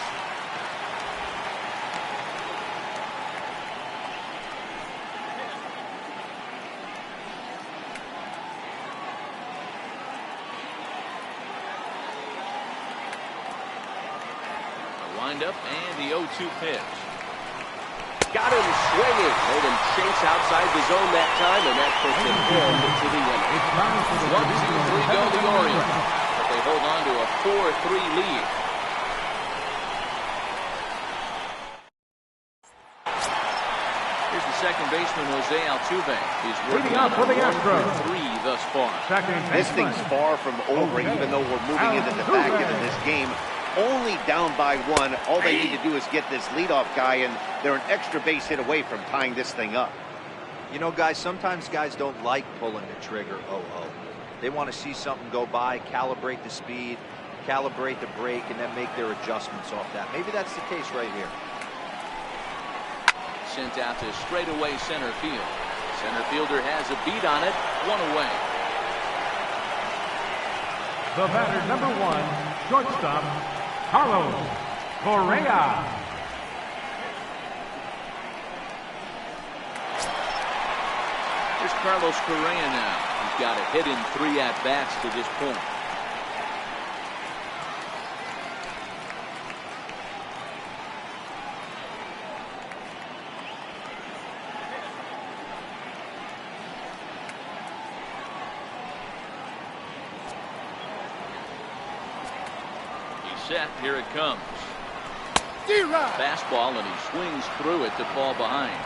Windup and the 0-2 pitch. Got him swinging. Made him chase outside the zone that time, and that puts him into the inning. 1, 2, 3 go the Orioles. But they hold on to a 4-3 lead. Here's the second baseman, Jose Altuve. He's working on for the Astros. 3 thus far. This thing's far from over, even though we're moving into the back end of this game. Only down by 1. All they need to do is get this leadoff guy, and they're an extra base hit away from tying this thing up. You know, guys, sometimes guys don't like pulling the trigger 0-0. They want to see something go by, calibrate the speed, calibrate the brake, and then make their adjustments off that. Maybe that's the case right here. Sent out to straightaway center field. Center fielder has a beat on it. 1 away. The batter, number 1, shortstop, Carlos Correa. Here's Carlos Correa now. He's got a hit in 3 at-bats to this point. He's set. Here it comes. Fastball, and he swings through it to fall behind.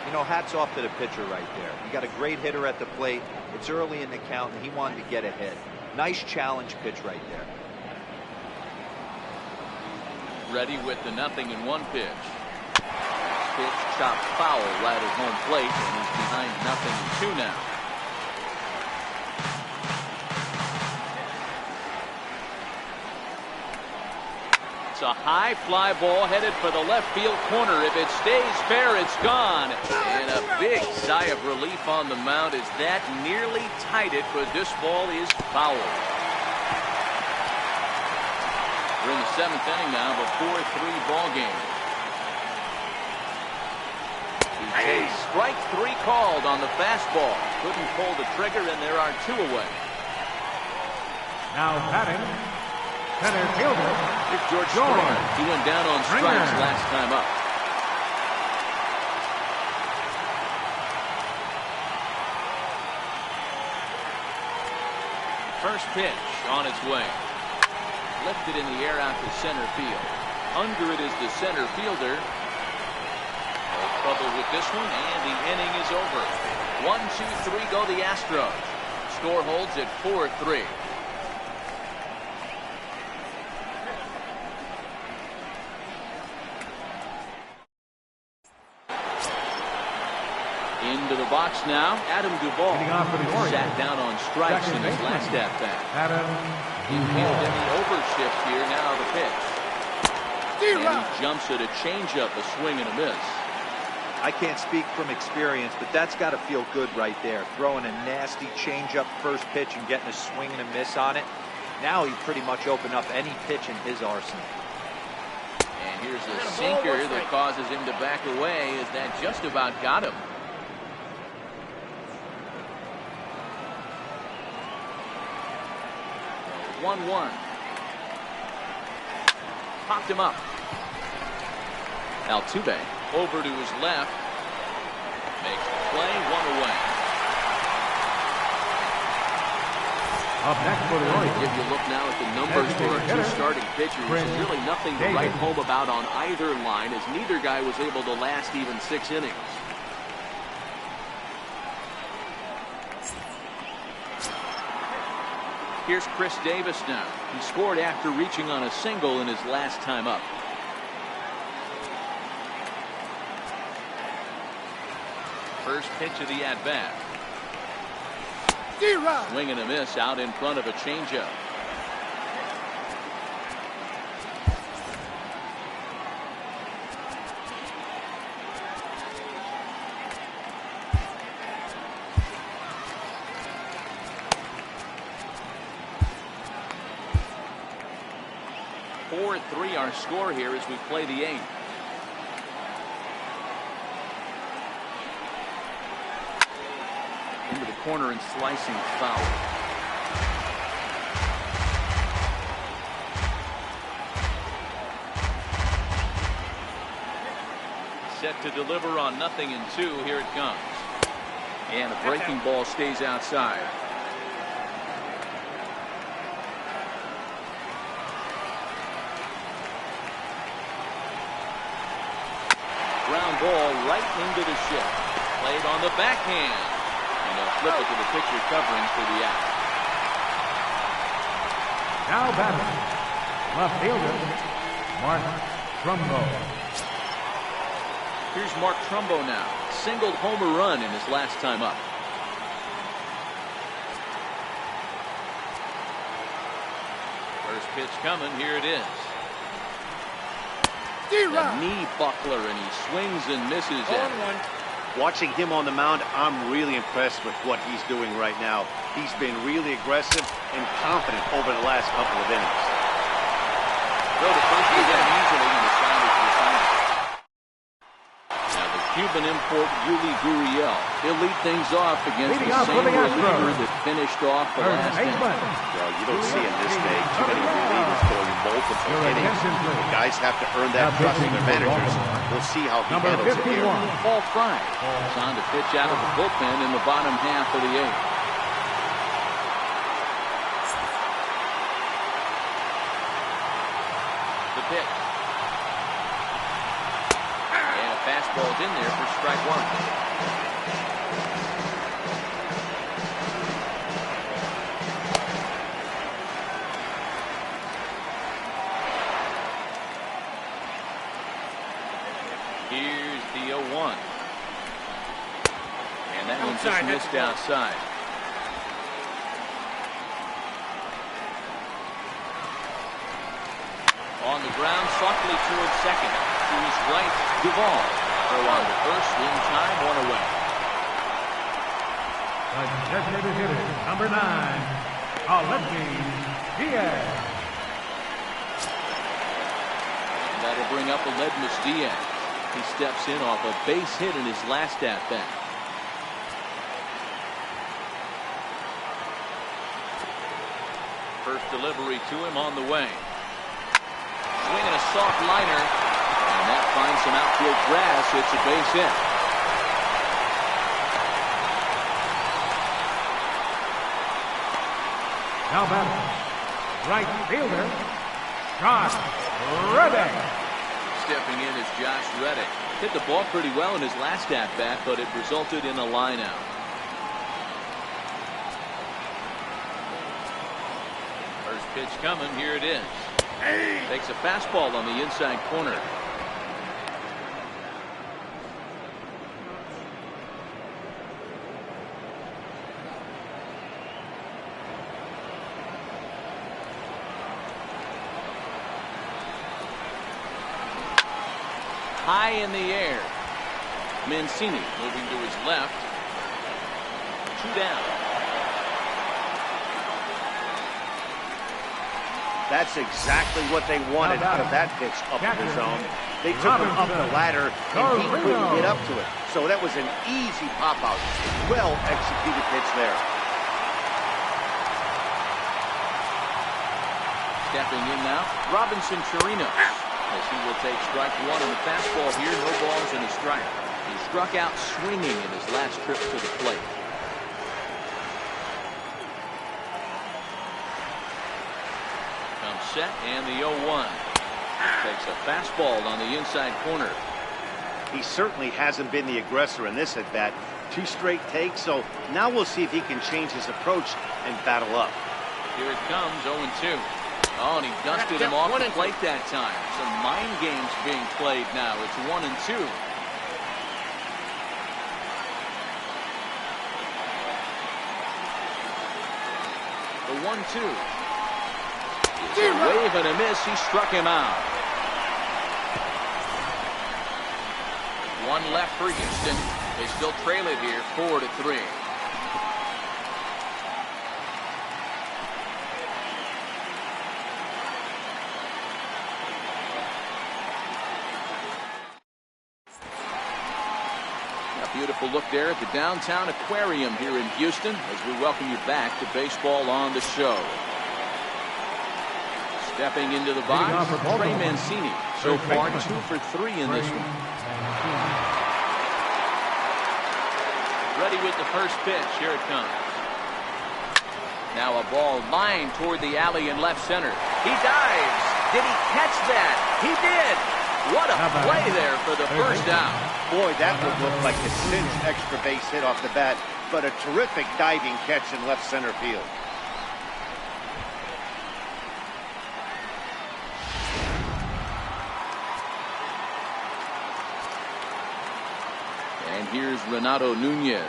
You know, hats off to the pitcher right there. You got a great hitter at the plate. It's early in the count, and he wanted to get ahead. Nice challenge pitch right there. Ready with the 0-1 pitch. Pitch chopped foul right at home plate, and he's behind 0-2 now. a high fly ball headed for the left field corner. If it stays fair, it's gone. And a big sigh of relief on the mound as that nearly tied it, but this ball is foul. We're in the 7th inning now of a 4-3 ball game. Strike 3 called on the fastball. Couldn't pull the trigger, and there are 2 away. Now batting, center fielder. Here's George Springer. He went down on strikes last time up. First pitch on its way. Lifted in the air out to center field. Under it is the center fielder. No trouble with this one, and the inning is over. 1-2-3 go the Astros. Score holds at 4-3. Into the box now, Adam Duvall. Sat down on strikes in his last at-bat. He fielded in the overshift here, now the pitch. And he jumps at a changeup, a swing and a miss. I can't speak from experience, but that's got to feel good right there. Throwing a nasty changeup first pitch and getting a swing and a miss on it. Now he pretty much opened up any pitch in his arsenal. And here's a sinker that causes him to back away as that just about got him. So 1-1. Popped him up. Altuve over to his left. Makes the play, 1 away. Up next for the Orioles. If you look now at the numbers for our 2 starting pitchers, really nothing to write home about on either line, as neither guy was able to last even 6 innings. Here's Chris Davis now. He scored after reaching on a single in his last time up. First pitch of the at-bat. Swing and a miss out in front of a changeup. .43 our score here as we play the 8th. Into the corner and slicing foul. Set to deliver on 0-2. Here it comes. And the breaking ball stays outside. Ground ball right into the shift. Played on the backhand. And they'll flip it to the picture covering for the out. Now batting, left fielder, Mark Trumbo. Here's Mark Trumbo now. Singled homer run in his last time up. First pitch coming. Here it is. A knee buckler, and he swings and misses it. Watching him on the mound, I'm really impressed with what he's doing right now. He's been really aggressive and confident over the last couple of innings. Throw to first again easily, and the side is resigned. Now the Cuban import Yuli Gurriel. He'll lead things off against the same reliever that finished off the last inning. Well, you don't see in this day too many relievers going multiple innings. The guys have to earn that trust of their managers. We'll see how he handles it here. Paul Fry is on to pitch out of the bullpen in the bottom half of the 8th. The pitch. And a fastball's in there for strike 1. Here's the 0-1. And that one just missed outside. On on the ground, softly towards second. To his right, Duvall. Throw on to first, in time, one away. The designated hitter, number 9, Alexis Diaz. That'll bring up Aledmus Diaz. He steps in off a base hit in his last at-bat. First delivery to him on the way. Swinging a soft liner, and that finds some outfield grass. It's a base hit. Now batting, right fielder, Josh Reddick. Stepping in is Josh Reddick. Hit the ball pretty well in his last at-bat, but it resulted in a line-out. First pitch coming. Here it is. Takes a fastball on the inside corner. High in the air. Mancini moving to his left. 2 down. That's exactly what they wanted out of that pitch up in the zone. They took him up the ladder, and he couldn't get up to it. So that was an easy pop-out. Well-executed pitch there. Stepping in now, Robinson Chirinos, as he will take strike 1 on the fastball here. No balls and a strike. He struck out swinging in his last trip to the plate. Comes set, and the 0-1. Takes a fastball on the inside corner. He certainly hasn't been the aggressor in this at-bat. 2 straight takes, so now we'll see if he can change his approach and battle up. Here it comes, 0-2. Oh, and he dusted him off the plate that time. Some mind games being played now. It's 1-2. The 1-2. It's a wave and a miss. He struck him out. 1 left for Houston. They still trail it here, 4-3. Beautiful look there at the downtown aquarium here in Houston as we welcome you back to Baseball on the Show. Stepping into the box, Trey Mancini. So far 2 for 3 in this one. Ready with the first pitch. Here it comes. Now a ball lined toward the alley in left center. He dives. Did he catch that? He did. What a play there for the first out. Boy, that would look like a cinched extra base hit off the bat, but a terrific diving catch in left center field. And here's Renato Nunez.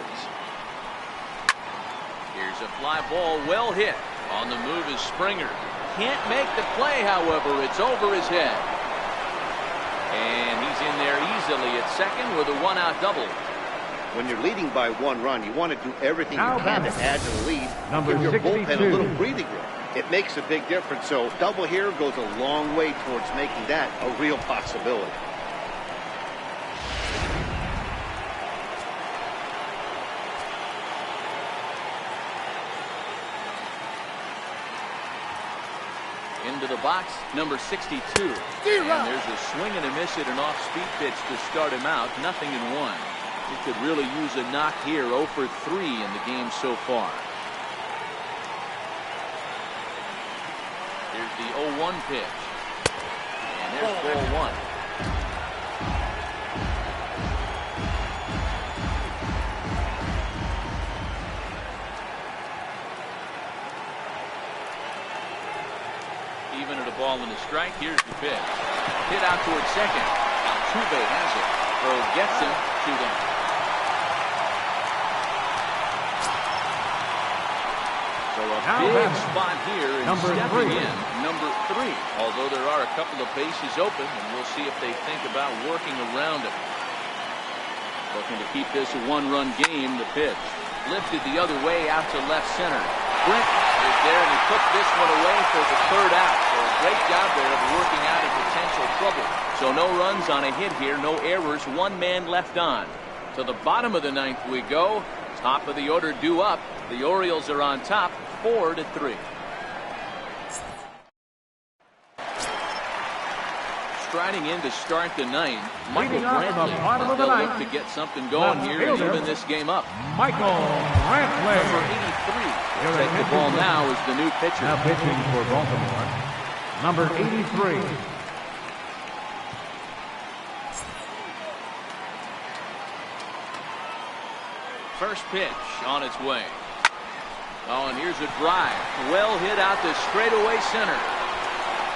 Here's a fly ball, well hit. On the move is Springer. Can't make the play, however. It's over his head. And he's in there easily at second with a 1-out double. When you're leading by 1 run, you want to do everything you can to add to the lead. Number Give your 62. bullpen a little breathing room. It makes a big difference. So double here goes a long way towards making that a real possibility. Into the box, number 62. And there's a swing and a miss at an off-speed pitch to start him out. 0-1. He could really use a knock here. 0 for 3 in the game so far. Here's the 0-1 pitch. And there's ball 1. Even at a ball and a strike. Here's the pitch. Hit out towards second. Altuve has it. Throw gets him. 2 down. So a a big spot here and stepping 3. in, number 3. Although there are a couple of bases open, and we'll see if they think about working around it. Looking to keep this a one-run game. The pitch lifted the other way out to left center. Brent is there, and he puts this one away for the 3rd out. So a great job there of working out of potential trouble. So no runs on a hit here, no errors, 1 man left on. To the bottom of the 9th we go. Top of the order due up. The Orioles are on top, 4-3. Striding in to start the 9th, Michael Brantley will look to get something going here and even this game up. Michael Brantley. Number 83 will take the ball now as the new pitcher. Now pitching for Baltimore, number 83. First pitch on its way. Oh, and here's a drive. Well hit out to straightaway center.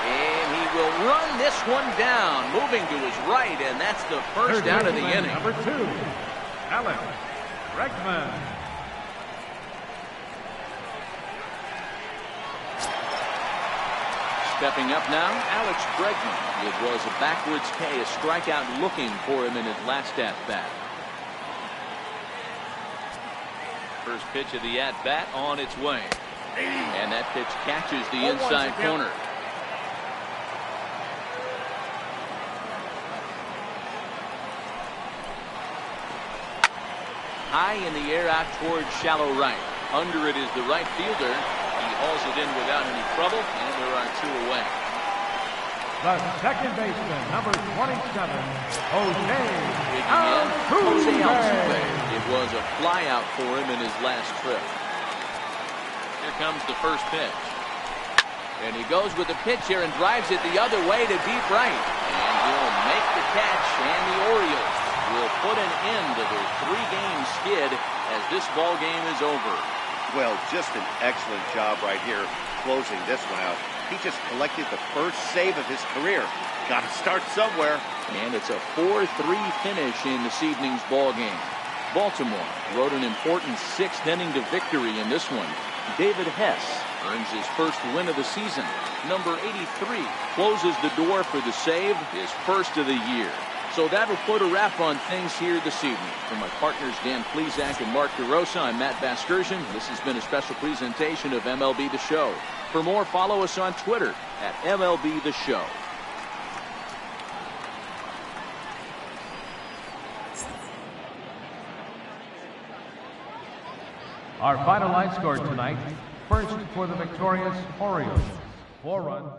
And he will run this one down, moving to his right, and that's the first out of the inning. Number 2, Alex Bregman. Stepping up now, Alex Bregman. It was a backwards K, a strikeout looking for him in his last at-bat. First pitch of the at-bat on its way. And that pitch catches the inside corner. High in the air out towards shallow right. Under it is the right fielder. He hauls it in without any trouble, and there are 2 away. The second baseman, number 27, Jose Altuve. It was a flyout for him in his last trip. Here comes the first pitch. And he goes with the pitch here and drives it the other way to deep right. And he'll make the catch, and the Orioles will put an end to their 3-game skid as this ball game is over. Well, just an excellent job right here closing this one out. He just collected the first save of his career. Got to start somewhere. And it's a 4-3 finish in this evening's ball game. Baltimore rode an important 6th inning to victory in this one. David Hess earns his first win of the season. Number 83 closes the door for the save, his first of the year. So that'll put a wrap on things here this evening. For my partners Dan Plesac and Mark DeRosa, I'm Matt Vasgersian. This has been a special presentation of MLB The Show. For more, follow us on Twitter at MLB The Show. Our final line score tonight, first for the victorious Orioles, 4 runs.